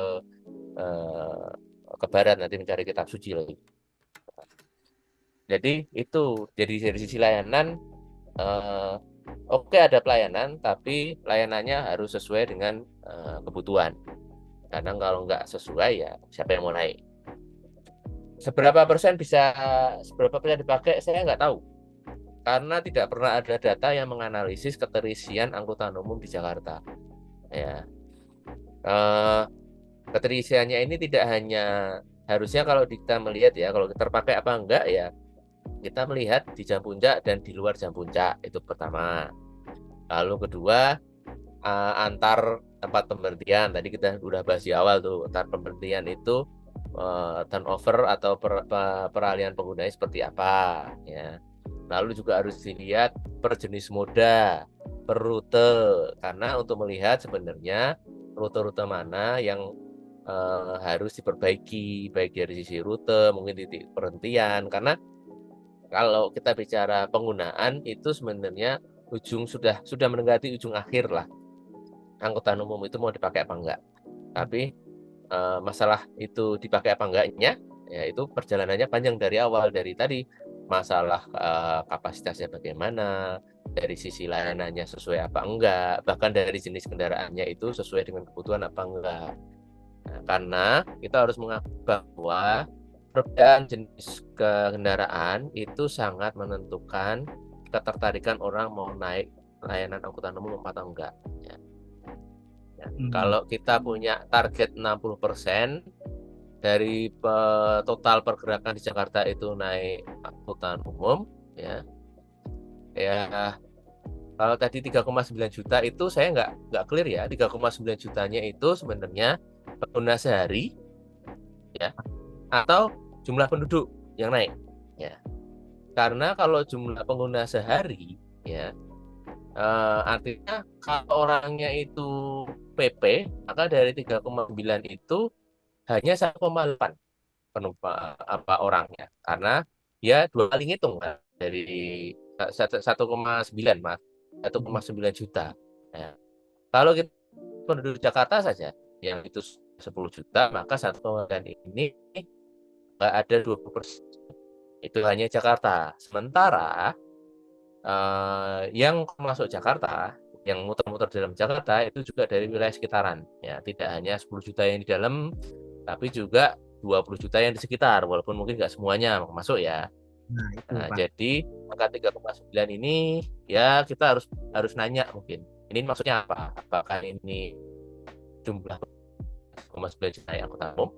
barat nanti mencari kitab suci lagi? Jadi itu, jadi dari sisi layanan, oke ada pelayanan, tapi layanannya harus sesuai dengan kebutuhan. Karena kalau nggak sesuai ya siapa yang mau naik. Seberapa persen dipakai saya nggak tahu. Karena tidak pernah ada data yang menganalisis keterisian angkutan umum di Jakarta. Ya, keterisiannya ini tidak hanya harusnya kalau kita melihat ya kalau terpakai apa enggak ya kita melihat di jam puncak dan di luar jam puncak, itu pertama. Lalu kedua, antar tempat pemberhentian, tadi kita sudah bahas di awal tuh, antar pemberhentian itu turnover atau peralihan penggunanya seperti apa ya. Lalu juga harus dilihat per jenis moda, per rute, karena untuk melihat sebenarnya rute-rute mana yang harus diperbaiki, baik dari sisi rute, mungkin titik perhentian, karena kalau kita bicara penggunaan itu sebenarnya sudah mendekati ujung akhir lah. Angkutan umum itu mau dipakai apa enggak. Tapi masalah itu dipakai apa enggaknya, ya itu perjalanannya panjang dari awal, dari tadi masalah kapasitasnya bagaimana, dari sisi layanannya sesuai apa enggak, bahkan dari jenis kendaraannya itu sesuai dengan kebutuhan apa enggak. Nah, karena kita harus mengakui bahwa perbedaan jenis kendaraan itu sangat menentukan ketertarikan orang mau naik layanan angkutan umum atau enggak. Ya. Kalau kita punya target 60% dari total pergerakan di Jakarta itu naik angkutan umum, ya kalau tadi 3,9 juta itu saya nggak clear ya, 3,9 jutanya itu sebenarnya pengguna sehari, ya, atau jumlah penduduk yang naik, ya. Karena kalau jumlah pengguna sehari, ya, artinya kalau orangnya itu PP, maka dari 3,9 itu hanya 1,8 penumpang orangnya, karena dia dua kali ngitung kan, dari 1,9 mas 1,9 juta. Ya. Kalau kita penduduk Jakarta saja yang itu 10 juta, maka 1,9 ini nggak ada 20%. Itu hanya Jakarta. Sementara yang masuk Jakarta, yang muter-muter dalam Jakarta itu juga dari wilayah sekitaran, ya, tidak hanya 10 juta yang di dalam, tapi juga 20 juta yang di sekitar, walaupun mungkin nggak semuanya masuk ya. Nah, jadi angka 3,9 ini ya kita harus nanya mungkin ini maksudnya apa? Apakah ini jumlah 3,9 juta yang angkutan umum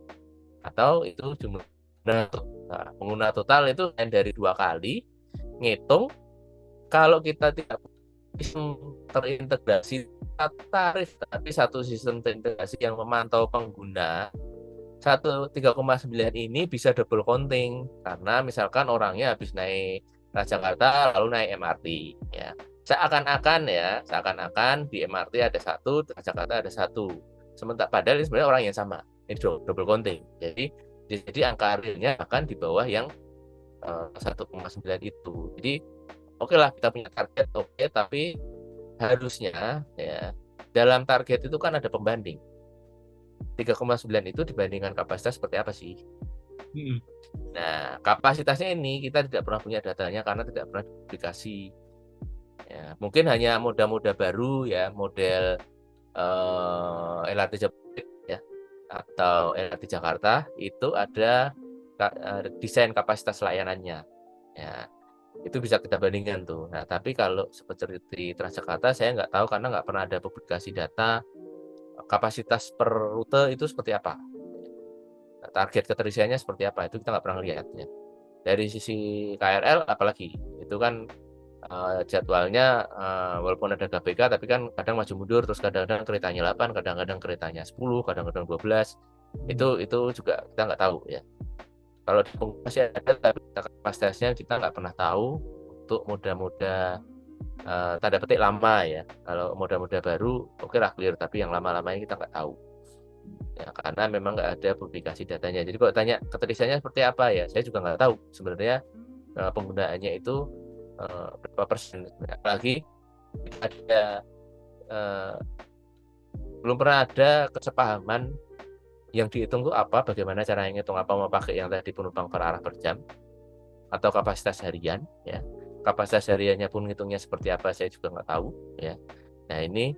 atau itu jumlah pengguna total itu dari 2 kali ngitung. Kalau kita tidak sistem terintegrasi tarif, tapi satu sistem terintegrasi yang memantau pengguna, 3,9 ini bisa double counting, karena misalkan orangnya habis naik Transjakarta lalu naik MRT, ya, seakan-akan di MRT ada satu, Transjakarta ada satu, sementara padahal ini sebenarnya orang yang sama, ini double counting. Jadi angka realnya akan di bawah yang 1,9 itu. Jadi oke lah kita punya target, oke, tapi harusnya ya dalam target itu kan ada pembanding. 3,9 itu dibandingkan kapasitas seperti apa sih? Nah, kapasitasnya ini kita tidak pernah punya datanya karena tidak pernah dipublikasi. Ya, mungkin hanya moda-moda baru ya, model LRT Jabodebek ya atau LRT Jakarta itu ada desain kapasitas layanannya. Ya, itu bisa kita bandingkan tuh. Nah, tapi kalau seperti Transjakarta saya nggak tahu karena nggak pernah ada publikasi data kapasitas per rute itu seperti apa. Nah, target keterisiannya seperti apa itu kita nggak pernah lihat ya. Dari sisi KRL apalagi itu kan jadwalnya walaupun ada KPK tapi kan kadang maju mundur, terus kadang-kadang keretanya 8, kadang-kadang keretanya 10, kadang-kadang 12. Itu juga kita nggak tahu ya. Kalau di masih ada tapi kapasitasnya kita nggak pernah tahu untuk moda-moda tanda petik lama ya. Kalau moda-moda baru oke lah clear, tapi yang lama-lamanya kita nggak tahu. Ya, karena memang nggak ada publikasi datanya. Jadi kalau tanya keterisiannya seperti apa ya, saya juga nggak tahu sebenarnya penggunaannya itu berapa persen. Apalagi ada belum pernah ada kesepahaman yang dihitung tuh apa, bagaimana cara ngitung, apa mau pakai yang tadi penumpang per arah per jam atau kapasitas harian ya. Kapasitas hariannya pun ngitungnya seperti apa saya juga nggak tahu ya. Nah ini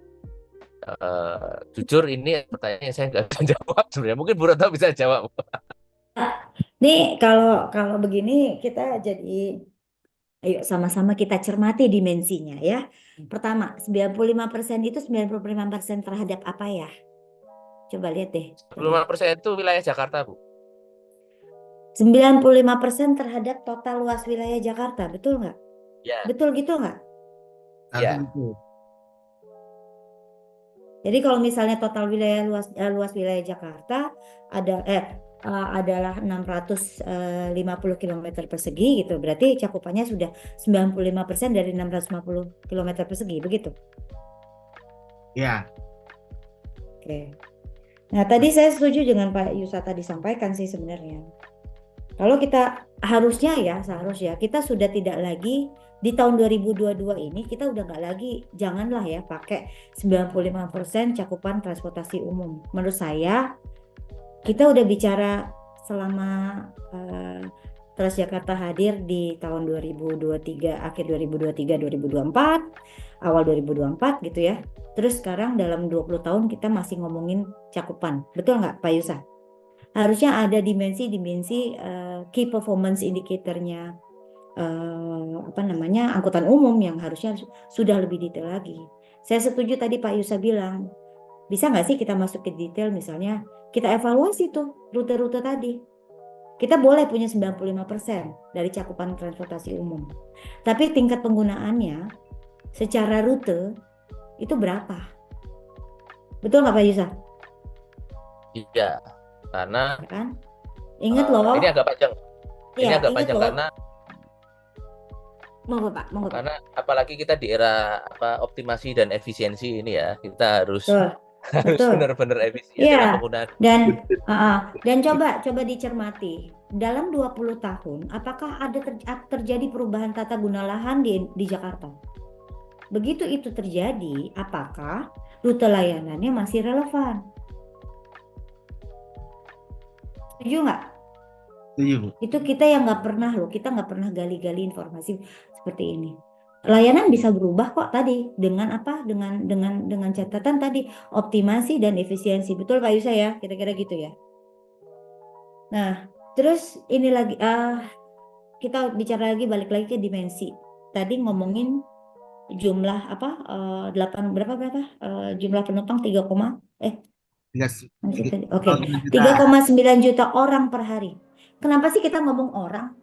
jujur ini pertanyaan yang saya nggak bisa jawab sebenarnya. Mungkin Bu Retno bisa jawab. Nih kalau begini kita jadi ayo sama-sama kita cermati dimensinya ya. Pertama, 95% itu 95% terhadap apa ya? Coba lihat deh. 95% itu wilayah Jakarta, Bu. 95% terhadap total luas wilayah Jakarta, betul nggak? Ya. Betul gitu nggak? Ya. Jadi kalau misalnya total wilayah luas wilayah Jakarta adalah 650 km persegi gitu. Berarti cakupannya sudah 95% dari 650 km persegi, begitu? Ya. Oke. Nah, tadi saya setuju dengan Pak Yusa tadi sampaikan sih sebenarnya. Kalau kita seharusnya kita sudah tidak lagi di tahun 2022 ini kita udah nggak lagi, janganlah ya pakai 95% cakupan transportasi umum. Menurut saya kita udah bicara selama Transjakarta hadir di tahun 2023, akhir 2023, 2024, awal 2024 gitu ya. Terus sekarang dalam 20 tahun kita masih ngomongin cakupan. Betul nggak Pak Yusa? Harusnya ada dimensi-dimensi key performance indicator-nya angkutan umum yang harusnya sudah lebih detail lagi. Saya setuju tadi Pak Yusa bilang, bisa nggak sih kita masuk ke detail, misalnya kita evaluasi tuh rute-rute tadi. Kita boleh punya 95% dari cakupan transportasi umum. Tapi tingkat penggunaannya secara rute itu berapa? Betul nggak Pak Yusa? Iya, karena Ya kan? Ingat loh. ini agak panjang. Ini Iya, agak ingat panjang loh. karena Monggo Pak. karena apalagi kita di era optimasi dan efisiensi ini ya, kita harus Betul. benar-benar efisien Iya. dalam penggunaan. Dan coba dicermati dalam 20 tahun apakah ada terjadi perubahan tata guna lahan di Jakarta? Begitu itu terjadi, apakah rute layanannya masih relevan? Setuju nggak? Setuju, Bu. Itu kita yang nggak pernah gali-gali informasi seperti ini. Layanan bisa berubah kok tadi dengan apa? Dengan catatan tadi optimasi dan efisiensi. Betul Pak Yusa ya? Kira-kira gitu ya. Nah, terus ini lagi kita bicara lagi, balik lagi ke dimensi. Tadi ngomongin jumlah jumlah penumpang 3,9 juta orang per hari. Kenapa sih kita ngomong orang?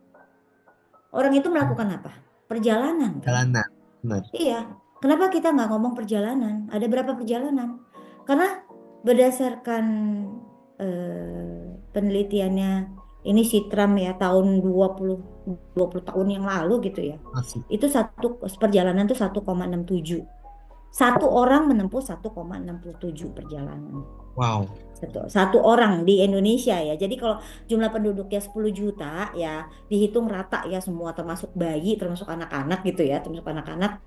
Orang itu melakukan apa? Perjalanan. Perjalanan, benar. Iya. Kenapa kita nggak ngomong perjalanan? Ada berapa perjalanan? Karena berdasarkan penelitiannya ini Sitram ya tahun 20 tahun yang lalu gitu ya. Itu satu perjalanan tuh 1,67. Satu orang menempuh 1,67 perjalanan. Wow. Satu orang di Indonesia ya. Jadi kalau jumlah penduduknya 10 juta ya dihitung rata ya semua, termasuk bayi, termasuk anak-anak gitu ya, termasuk anak-anak.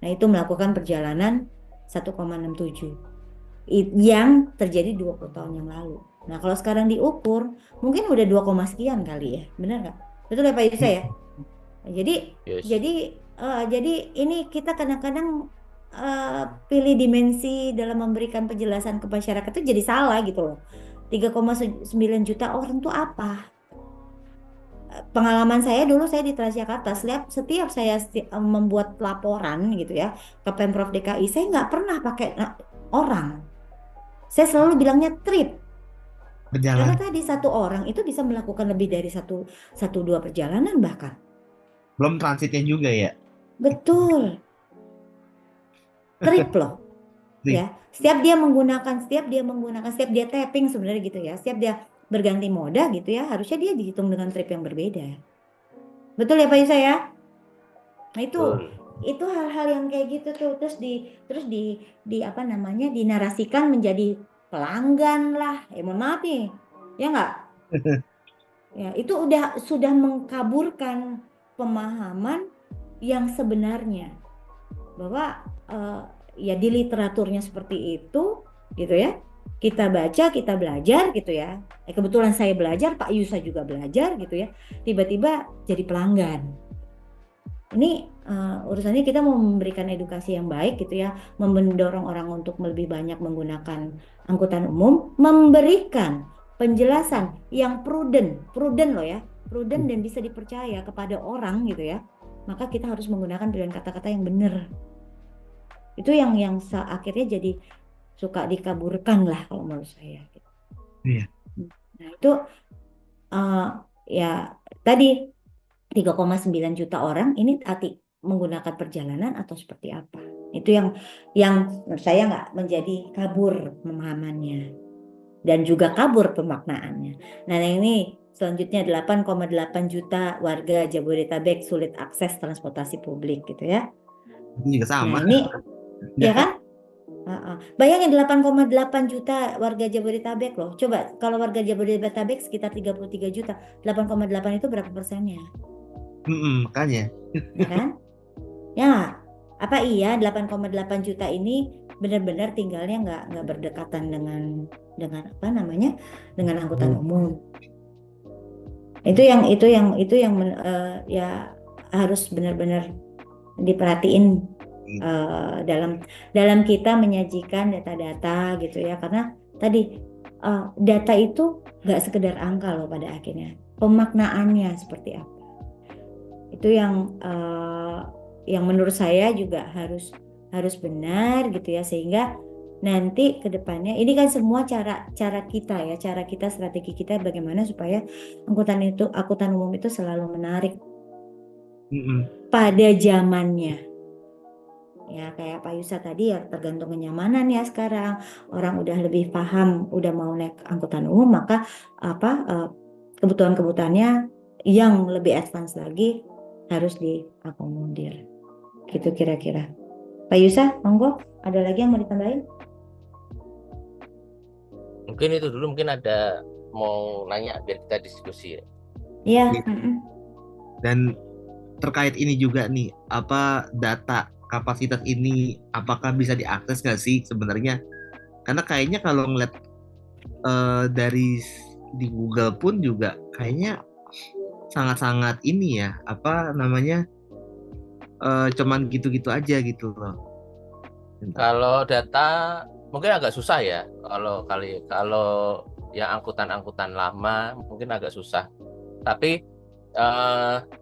Nah itu melakukan perjalanan 1,67 yang terjadi 20 tahun yang lalu. Nah kalau sekarang diukur mungkin udah 2, sekian kali ya, benar nggak? Betul ya Pak Yusa ya? Jadi ini kita kadang-kadang pilih dimensi dalam memberikan penjelasan ke masyarakat itu jadi salah gitu loh. 3,9 juta orang tuh apa? Pengalaman saya dulu, saya di Transjakarta, setiap saya membuat laporan gitu ya ke Pemprov DKI, saya nggak pernah pakai orang. Saya selalu bilangnya trip. Karena Berjalan. tadi satu orang itu bisa melakukan lebih dari satu dua perjalanan bahkan. Belum transitnya juga ya. Betul, trip loh. Trip. Ya, setiap dia menggunakan, setiap dia tapping sebenarnya gitu ya, setiap dia berganti moda gitu ya, harusnya dia dihitung dengan trip yang berbeda. Betul ya Pak Yusa ya? Nah Betul. itu hal-hal yang kayak gitu tuh, terus di apa namanya, dinarasikan menjadi pelanggan lah. Mohon maaf nih, ya nggak? Ya, itu sudah mengkaburkan pemahaman yang sebenarnya bahwa ya di literaturnya seperti itu gitu ya. Kita baca, kita belajar gitu ya. Kebetulan saya belajar, Pak Yusa juga belajar gitu ya. Tiba-tiba jadi pelanggan. Ini urusannya kita mau memberikan edukasi yang baik gitu ya, mendorong orang untuk lebih banyak menggunakan angkutan umum, memberikan penjelasan yang prudent loh ya, prudent dan bisa dipercaya kepada orang gitu ya. Maka kita harus menggunakan pilihan kata-kata yang benar. Itu yang akhirnya jadi suka dikaburkan lah kalau menurut saya. Iya. Nah itu ya tadi 3,9 juta orang ini menggunakan perjalanan atau seperti apa? Itu yang menurut saya nggak menjadi kabur pemahamannya dan juga kabur pemaknaannya. Nah ini selanjutnya 8,8 juta warga Jabodetabek sulit akses transportasi publik gitu ya. Itu juga sama. Nah ini ya kan? Bayangin 8,8 juta warga Jabodetabek loh. Coba kalau warga Jabodetabek sekitar 33 juta, 8,8 itu berapa persennya? Makanya. Ya kan? Ya, apa iya 8,8 juta ini benar-benar tinggalnya nggak berdekatan dengan apa namanya, dengan angkutan umum. Itu yang ya harus benar-benar diperhatiin dalam kita menyajikan data-data gitu ya, karena tadi data itu nggak sekedar angka loh pada akhirnya, pemaknaannya seperti apa. Itu yang menurut saya juga harus benar gitu ya, sehingga nanti ke depannya ini kan semua cara kita ya, strategi kita bagaimana supaya angkutan umum itu selalu menarik pada zamannya. Ya kayak Pak Yusa tadi ya, tergantung kenyamanan ya sekarang. Orang udah lebih paham, udah mau naik angkutan umum, maka kebutuhan-kebutuhannya yang lebih advance lagi harus diakomodir. Gitu kira-kira. Pak Yusa, monggo, ada lagi yang mau ditambahin? Mungkin itu dulu, mungkin ada mau nanya biar kita diskusi. Iya. Dan terkait ini juga nih, apa data kapasitas ini apakah bisa diakses nggak sih sebenarnya? Karena kayaknya kalau ngeliat dari di Google pun juga kayaknya sangat-sangat ini ya, apa namanya, cuman gitu-gitu aja gitu loh. Kalau data mungkin agak susah ya. Kalau yang angkutan lama mungkin agak susah. Tapi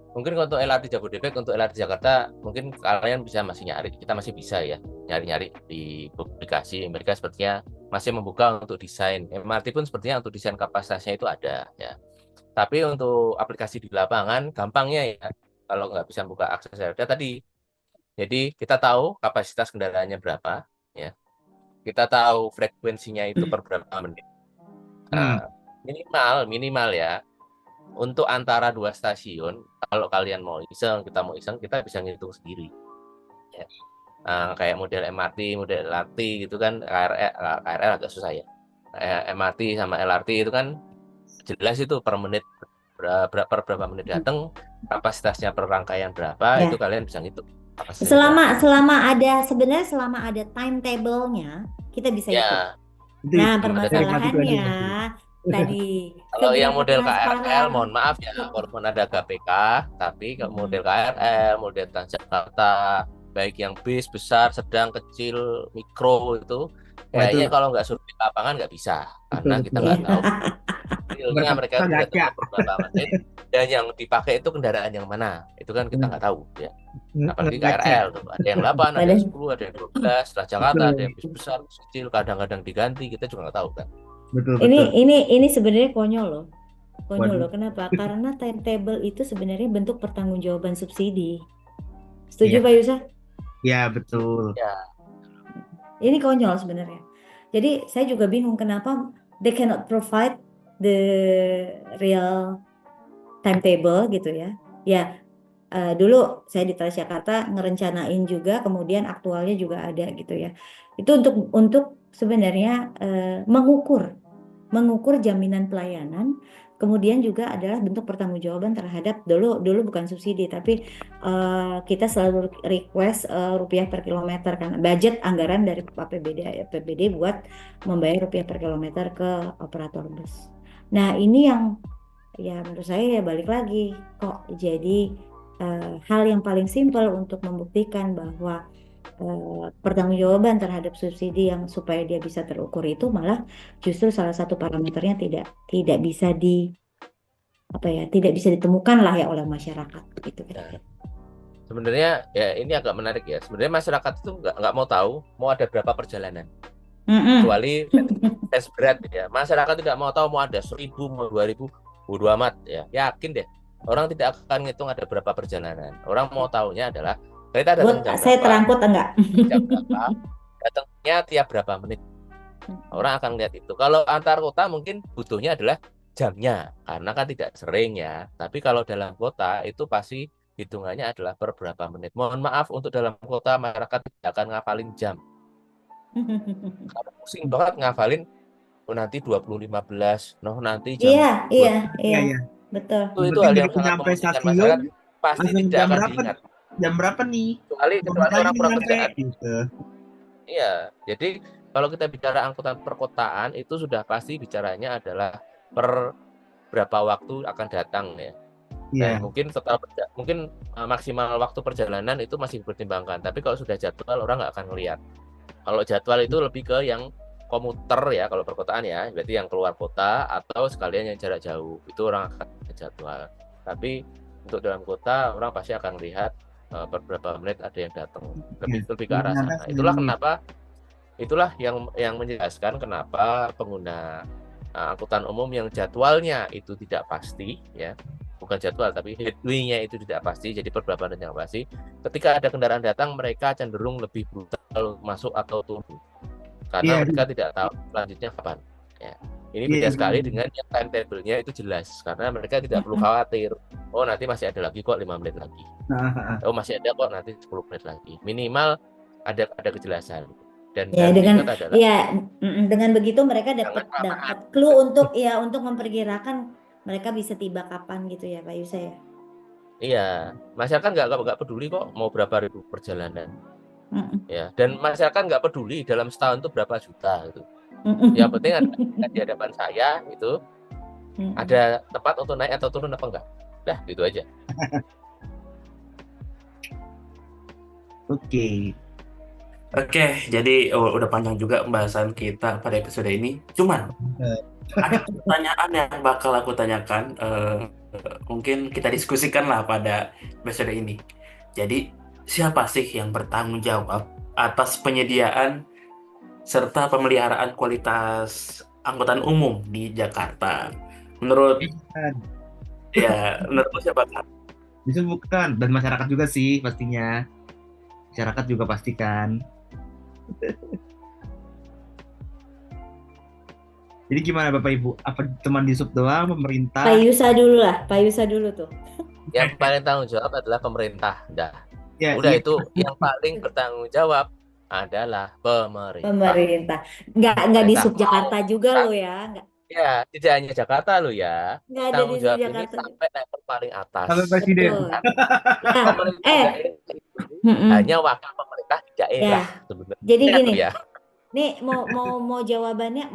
mungkin untuk LRT Jabodebek, untuk LRT Jakarta mungkin kalian masih nyari, kita masih bisa ya nyari-nyari di publikasi. Mereka sepertinya masih membuka untuk desain. MRT pun sepertinya untuk desain kapasitasnya itu ada ya. Tapi untuk aplikasi di lapangan gampangnya ya, kalau nggak bisa buka akses LRT tadi. Jadi kita tahu kapasitas kendaraannya berapa ya. Kita tahu frekuensinya itu per berapa menit. Nah, minimal ya. Untuk antara dua stasiun, kalau kalian mau iseng, kita bisa ngitung sendiri. Ya. Kayak model MRT, model LRT gitu kan, KRL agak susah ya. MRT sama LRT itu kan jelas itu per menit berapa menit datang, kapasitasnya per rangkaian berapa, Ya. itu kalian bisa ngitung. Selama ada timetable-nya, kita bisa hitung. Nah, permasalahannya tadi kalau yang model KRL, mohon maaf ya, walaupun ada KPK, tapi kalau model KRL, model Transjakarta, baik yang bis, besar, sedang, kecil, mikro itu, kayaknya kalau nggak suruh di lapangan nggak bisa, karena kita nggak tahu realnya mereka sudah tahu beberapa menit, dan yang dipakai itu kendaraan yang mana, itu kan kita nggak tahu ya. Apalagi KRL tuh, ada yang 8, ada yang 10, ada yang 12, setelah Jakarta ada yang bis besar, bis kecil, kadang-kadang diganti, kita juga nggak tahu kan. Betul Ini betul. ini sebenarnya konyol loh. Konyol Waduh. loh. Kenapa? Karena timetable itu sebenarnya bentuk pertanggungjawaban subsidi. Setuju Iya, Pak Yusa? iya betul. Ya, Ini konyol sebenarnya. Jadi saya juga bingung kenapa they cannot provide the real timetable gitu ya. Ya, dulu saya di Transjakarta ngerencanain juga, kemudian aktualnya juga ada gitu ya. Itu untuk sebenarnya mengukur jaminan pelayanan, kemudian juga adalah bentuk pertanggungjawaban terhadap dulu bukan subsidi, tapi kita selalu request rupiah per kilometer kan, budget anggaran dari APBD buat membayar rupiah per kilometer ke operator bus. Nah ini yang ya menurut saya ya balik lagi kok jadi hal yang paling simpel untuk membuktikan bahwa pertanggungjawaban terhadap subsidi yang supaya dia bisa terukur itu malah justru salah satu parameternya tidak bisa tidak bisa ditemukan lah ya oleh masyarakat gitu kan. nah, sebenarnya ya ini agak menarik ya. Sebenarnya masyarakat itu nggak mau tahu mau ada berapa perjalanan. Kecuali tes berat ya. Masyarakat tidak mau tahu mau ada 1.000, mau 2.000, bodo amat ya. Yakin deh. Orang tidak akan ngitung ada berapa perjalanan. Orang mau tahunya adalah kereta datang jam Saya berapa, terangkut enggak? jam berapa, datangnya tiap berapa menit. Orang akan lihat itu. Kalau antar kota mungkin butuhnya adalah jamnya, karena kan tidak sering ya. Tapi kalau dalam kota itu pasti hitungannya adalah per berapa menit. Mohon maaf untuk dalam kota masyarakat tidak akan ngafalin jam. Karena pusing banget ngafalin nanti 20.15, nanti Iya, jam iya, 20. iya, Iya. betul. Itu Penting hal yang begitu sangat nyampe memusingkan stasiun masyarakat. Pasti langsung tidak akan diingat. jam berapa nih? Kecuali Bentar lagi orang nih kurang nyampe kerjaan. gitu. Iya, jadi kalau kita bicara angkutan perkotaan itu sudah pasti bicaranya adalah per berapa waktu akan datang ya. Iya. Dan mungkin maksimal waktu perjalanan itu masih dipertimbangkan. Tapi kalau sudah jadwal orang nggak akan ngelihat. Kalau jadwal itu lebih ke yang komuter ya, kalau perkotaan ya, berarti yang keluar kota atau sekalian yang jarak jauh itu orang akan jadwal. Tapi untuk dalam kota orang pasti akan lihat per berapa menit ada yang datang. Lebih ke arah sana. Itulah yang menjelaskan kenapa pengguna angkutan umum yang jadwalnya itu tidak pasti ya, bukan jadwal tapi headway-nya itu tidak pasti, jadi per berapa menit yang pasti. Ketika ada kendaraan datang mereka cenderung lebih brutal masuk atau turun karena mereka tidak tahu selanjutnya kapan ya. Ini beda sekali dengan yang timetable-nya itu jelas karena mereka tidak perlu khawatir, oh nanti masih ada lagi kok 5 menit lagi, oh masih ada kok nanti 10 menit lagi, minimal ada kejelasan. Dan Ya yang dengan diingat adalah dengan begitu mereka jangan dapat kelamaan. clue untuk memperkirakan mereka bisa tiba kapan gitu ya Pak Yusa ya. Iya, masyarakat nggak peduli kok mau berapa ribu perjalanan. Ya, dan masyarakat nggak peduli dalam setahun itu berapa juta gitu. Yang penting ada di hadapan saya itu ada tempat untuk naik atau turun apa enggak. Dah, gitu aja. Oke. Oke, jadi udah panjang juga pembahasan kita pada episode ini. Cuman ada pertanyaan yang bakal aku tanyakan. Mungkin kita diskusikan lah pada episode ini. Jadi, siapa sih yang bertanggung jawab atas penyediaan serta pemeliharaan kualitas angkutan umum di Jakarta? Menurut siapa kan? Itu bukan, dan masyarakat juga sih pastinya. Masyarakat juga pastikan. Jadi gimana Bapak Ibu? Apa teman di sub doang, pemerintah? Pak Yusa dulu lah, Pak Yusa dulu tuh. Yang paling tanggung jawab adalah pemerintah. Ya, udah iya. itu yang paling bertanggung jawab adalah pemerintah. Nggak di sub Jakarta juga lo ya. Ya, tidak hanya Jakarta lo ya. Nggak ada di Tanggung sub jawab ini Jakarta. sampai level paling atas. Sampai presiden. Betul. Pemerintah daerah itu hanya wakil pemerintah di daerah sebenarnya. Jadi gini. Ya. Nih mau jawabannya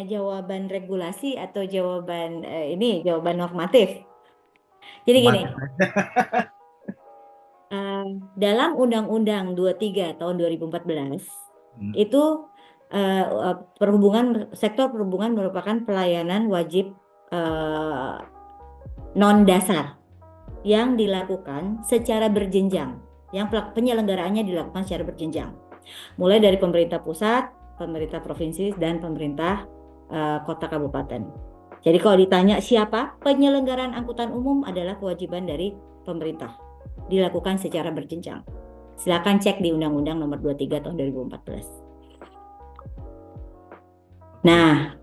jawaban regulasi atau jawaban jawaban normatif. Jadi gini. Dalam Undang-Undang 23 tahun 2014 itu sektor perhubungan merupakan pelayanan wajib non dasar yang dilakukan secara berjenjang, yang penyelenggaraannya dilakukan secara berjenjang, mulai dari pemerintah pusat, pemerintah provinsi, dan pemerintah kota kabupaten. Jadi kalau ditanya siapa, penyelenggaraan angkutan umum adalah kewajiban dari pemerintah. Dilakukan secara berjenjang. Silakan cek di Undang-Undang Nomor 23 Tahun 2014. Nah,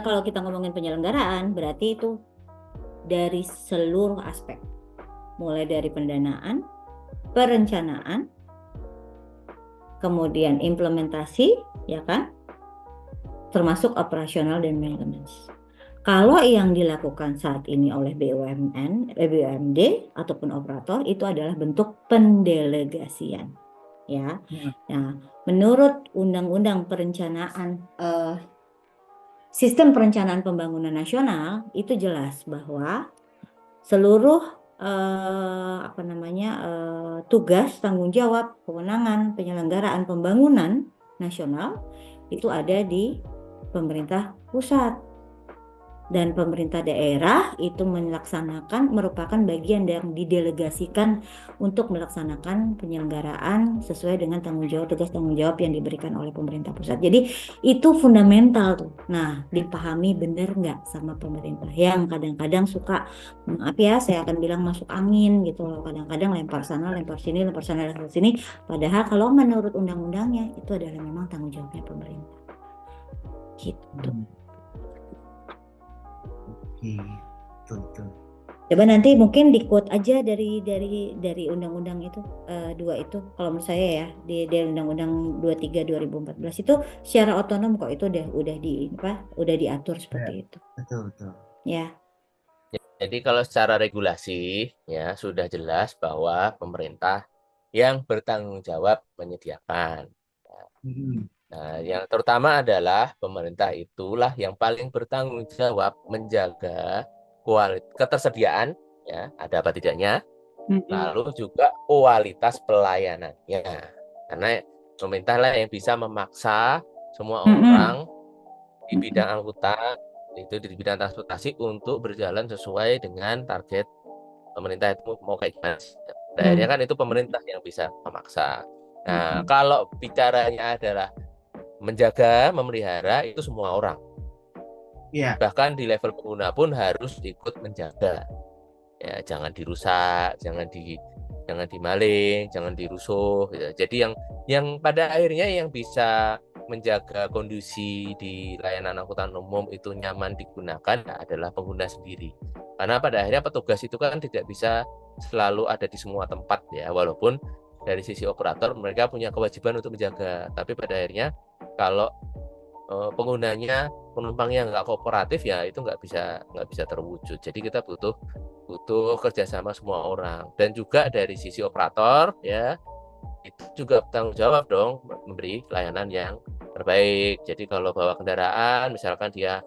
kalau kita ngomongin penyelenggaraan, berarti itu dari seluruh aspek. Mulai dari pendanaan, perencanaan, kemudian implementasi, ya kan? Termasuk operasional dan maintenance. Kalau yang dilakukan saat ini oleh BUMN, BUMD ataupun operator itu adalah bentuk pendelegasian, ya. Nah, menurut Undang-Undang Perencanaan Sistem Perencanaan Pembangunan Nasional itu jelas bahwa seluruh tugas, tanggung jawab, kewenangan penyelenggaraan pembangunan nasional itu ada di pemerintah pusat. Dan pemerintah daerah itu merupakan bagian yang didelegasikan untuk melaksanakan penyelenggaraan sesuai dengan tugas tanggung jawab yang diberikan oleh pemerintah pusat. Jadi itu fundamental tuh. Nah, dipahami benar nggak sama pemerintah yang kadang-kadang suka, maaf ya, saya akan bilang masuk angin gitu loh. Kadang-kadang lempar sana, lempar sini, lempar sana, lempar sini. Padahal kalau menurut undang-undangnya itu adalah memang tanggung jawabnya pemerintah. Gitu. Betul. Coba nanti mungkin di quote aja dari undang-undang itu dua itu, kalau menurut saya ya di Undang-Undang 23 2014 itu secara otonom kok, itu udah diatur seperti itu. Betul. Ya. Jadi kalau secara regulasi ya sudah jelas bahwa pemerintah yang bertanggung jawab menyediakan. Nah, yang terutama adalah pemerintah itulah yang paling bertanggung jawab menjaga ketersediaan, ya, ada apa tidaknya, lalu juga kualitas pelayanannya. Karena pemerintah lah yang bisa memaksa semua orang di bidang angkutan, itu di bidang transportasi untuk berjalan sesuai dengan target pemerintah itu mau kayak gimana. Akhirnya kan itu pemerintah yang bisa memaksa. Nah, kalau bicaranya adalah menjaga, memelihara, itu semua orang. Iya. Bahkan di level pengguna pun harus ikut menjaga. Ya, jangan dirusak, jangan dimaling, jangan dirusuh. Gitu. Jadi yang pada akhirnya yang bisa menjaga kondisi di layanan angkutan umum itu nyaman digunakan adalah pengguna sendiri. Karena pada akhirnya petugas itu kan tidak bisa selalu ada di semua tempat ya, walaupun dari sisi operator mereka punya kewajiban untuk menjaga. Tapi pada akhirnya kalau penggunanya, penumpangnya nggak kooperatif ya itu nggak bisa terwujud. Jadi kita butuh kerjasama semua orang, dan juga dari sisi operator ya itu juga tanggung jawab dong memberi layanan yang terbaik. Jadi kalau bawa kendaraan misalkan dia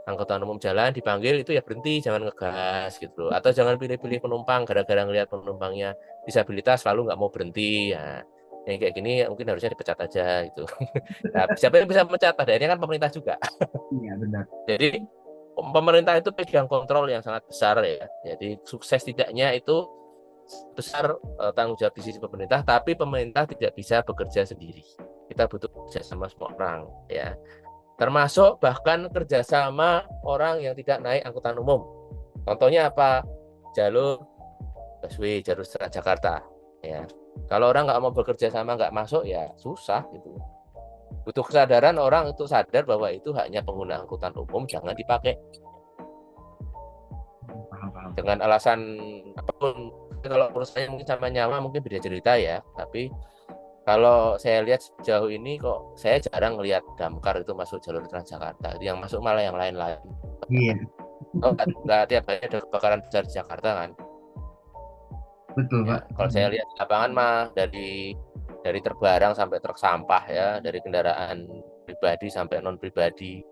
angkutan umum jalan dipanggil itu ya berhenti, jangan ngegas gitu, atau jangan pilih-pilih penumpang gara-gara ngelihat penumpangnya disabilitas lalu nggak mau berhenti ya. Yang kayak gini mungkin harusnya dipecat aja gitu. Nah, siapa yang bisa mencatat? Akhirnya kan pemerintah juga. Iya, benar. Jadi pemerintah itu pegang kontrol yang sangat besar ya. Jadi sukses tidaknya itu besar tanggung jawab di sisi pemerintah, tapi pemerintah tidak bisa bekerja sendiri. Kita butuh kerjasama semua orang ya. Termasuk bahkan kerjasama orang yang tidak naik angkutan umum. Contohnya apa? Jalur busway, jalur Jakarta ya. Kalau orang nggak mau bekerja sama, nggak masuk ya susah gitu. Butuh kesadaran orang untuk sadar bahwa itu haknya pengguna angkutan umum, jangan dipakai dengan alasan apapun. Kalau menurut saya mungkin sama nyawa mungkin beda cerita ya, tapi kalau saya lihat sejauh ini kok saya jarang lihat damkar itu masuk jalur Transjakarta. Yang masuk malah yang lain-lain. Iya. Nggak tiap hari ada kebakaran besar di Jakarta kan. Betul, Ya, Pak. kalau saya lihat di lapangan mah dari terbarang sampai truk sampah ya, dari kendaraan pribadi sampai non pribadi.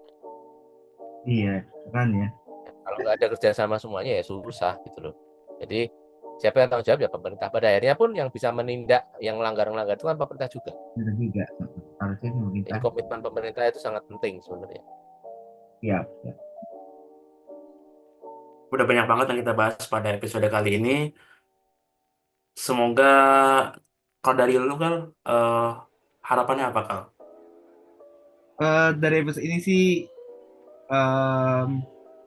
Iya, kan ya. Kalau nggak ada kerjasama semuanya ya susah gitu loh. Jadi siapa yang tanggung jawab ya pemerintah. Pada akhirnya pun yang bisa menindak yang melanggar-melanggar itu kan pemerintah juga. Benar juga. Harusnya pemerintah. Jadi komitmen pemerintah itu sangat penting sebenarnya. Iya. Udah banyak banget yang kita bahas pada episode kali ini. Semoga kalau dari lu kan harapannya apa, Kal? Dari episode ini sih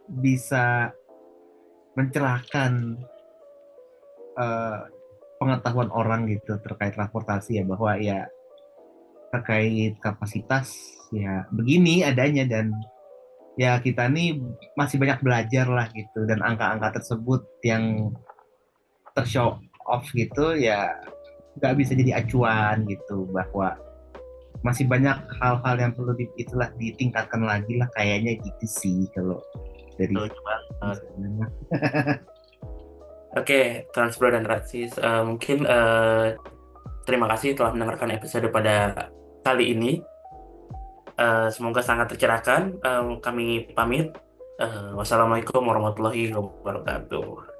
bisa mencerahkan eh, pengetahuan orang gitu terkait transportasi ya, bahwa ya terkait kapasitas ya begini adanya, dan ya kita nih masih banyak belajar lah gitu, dan angka-angka tersebut yang tershow off gitu ya nggak bisa jadi acuan gitu, bahwa masih banyak hal-hal yang perlu itulah ditingkatkan lagi lah kayaknya gitu sih kalau dari Setuju banget. sana. Oke, Transbro dan Ratsis, mungkin terima kasih telah mendengarkan episode pada kali ini. Semoga sangat tercerahkan. Kami pamit. Wassalamualaikum warahmatullahi wabarakatuh.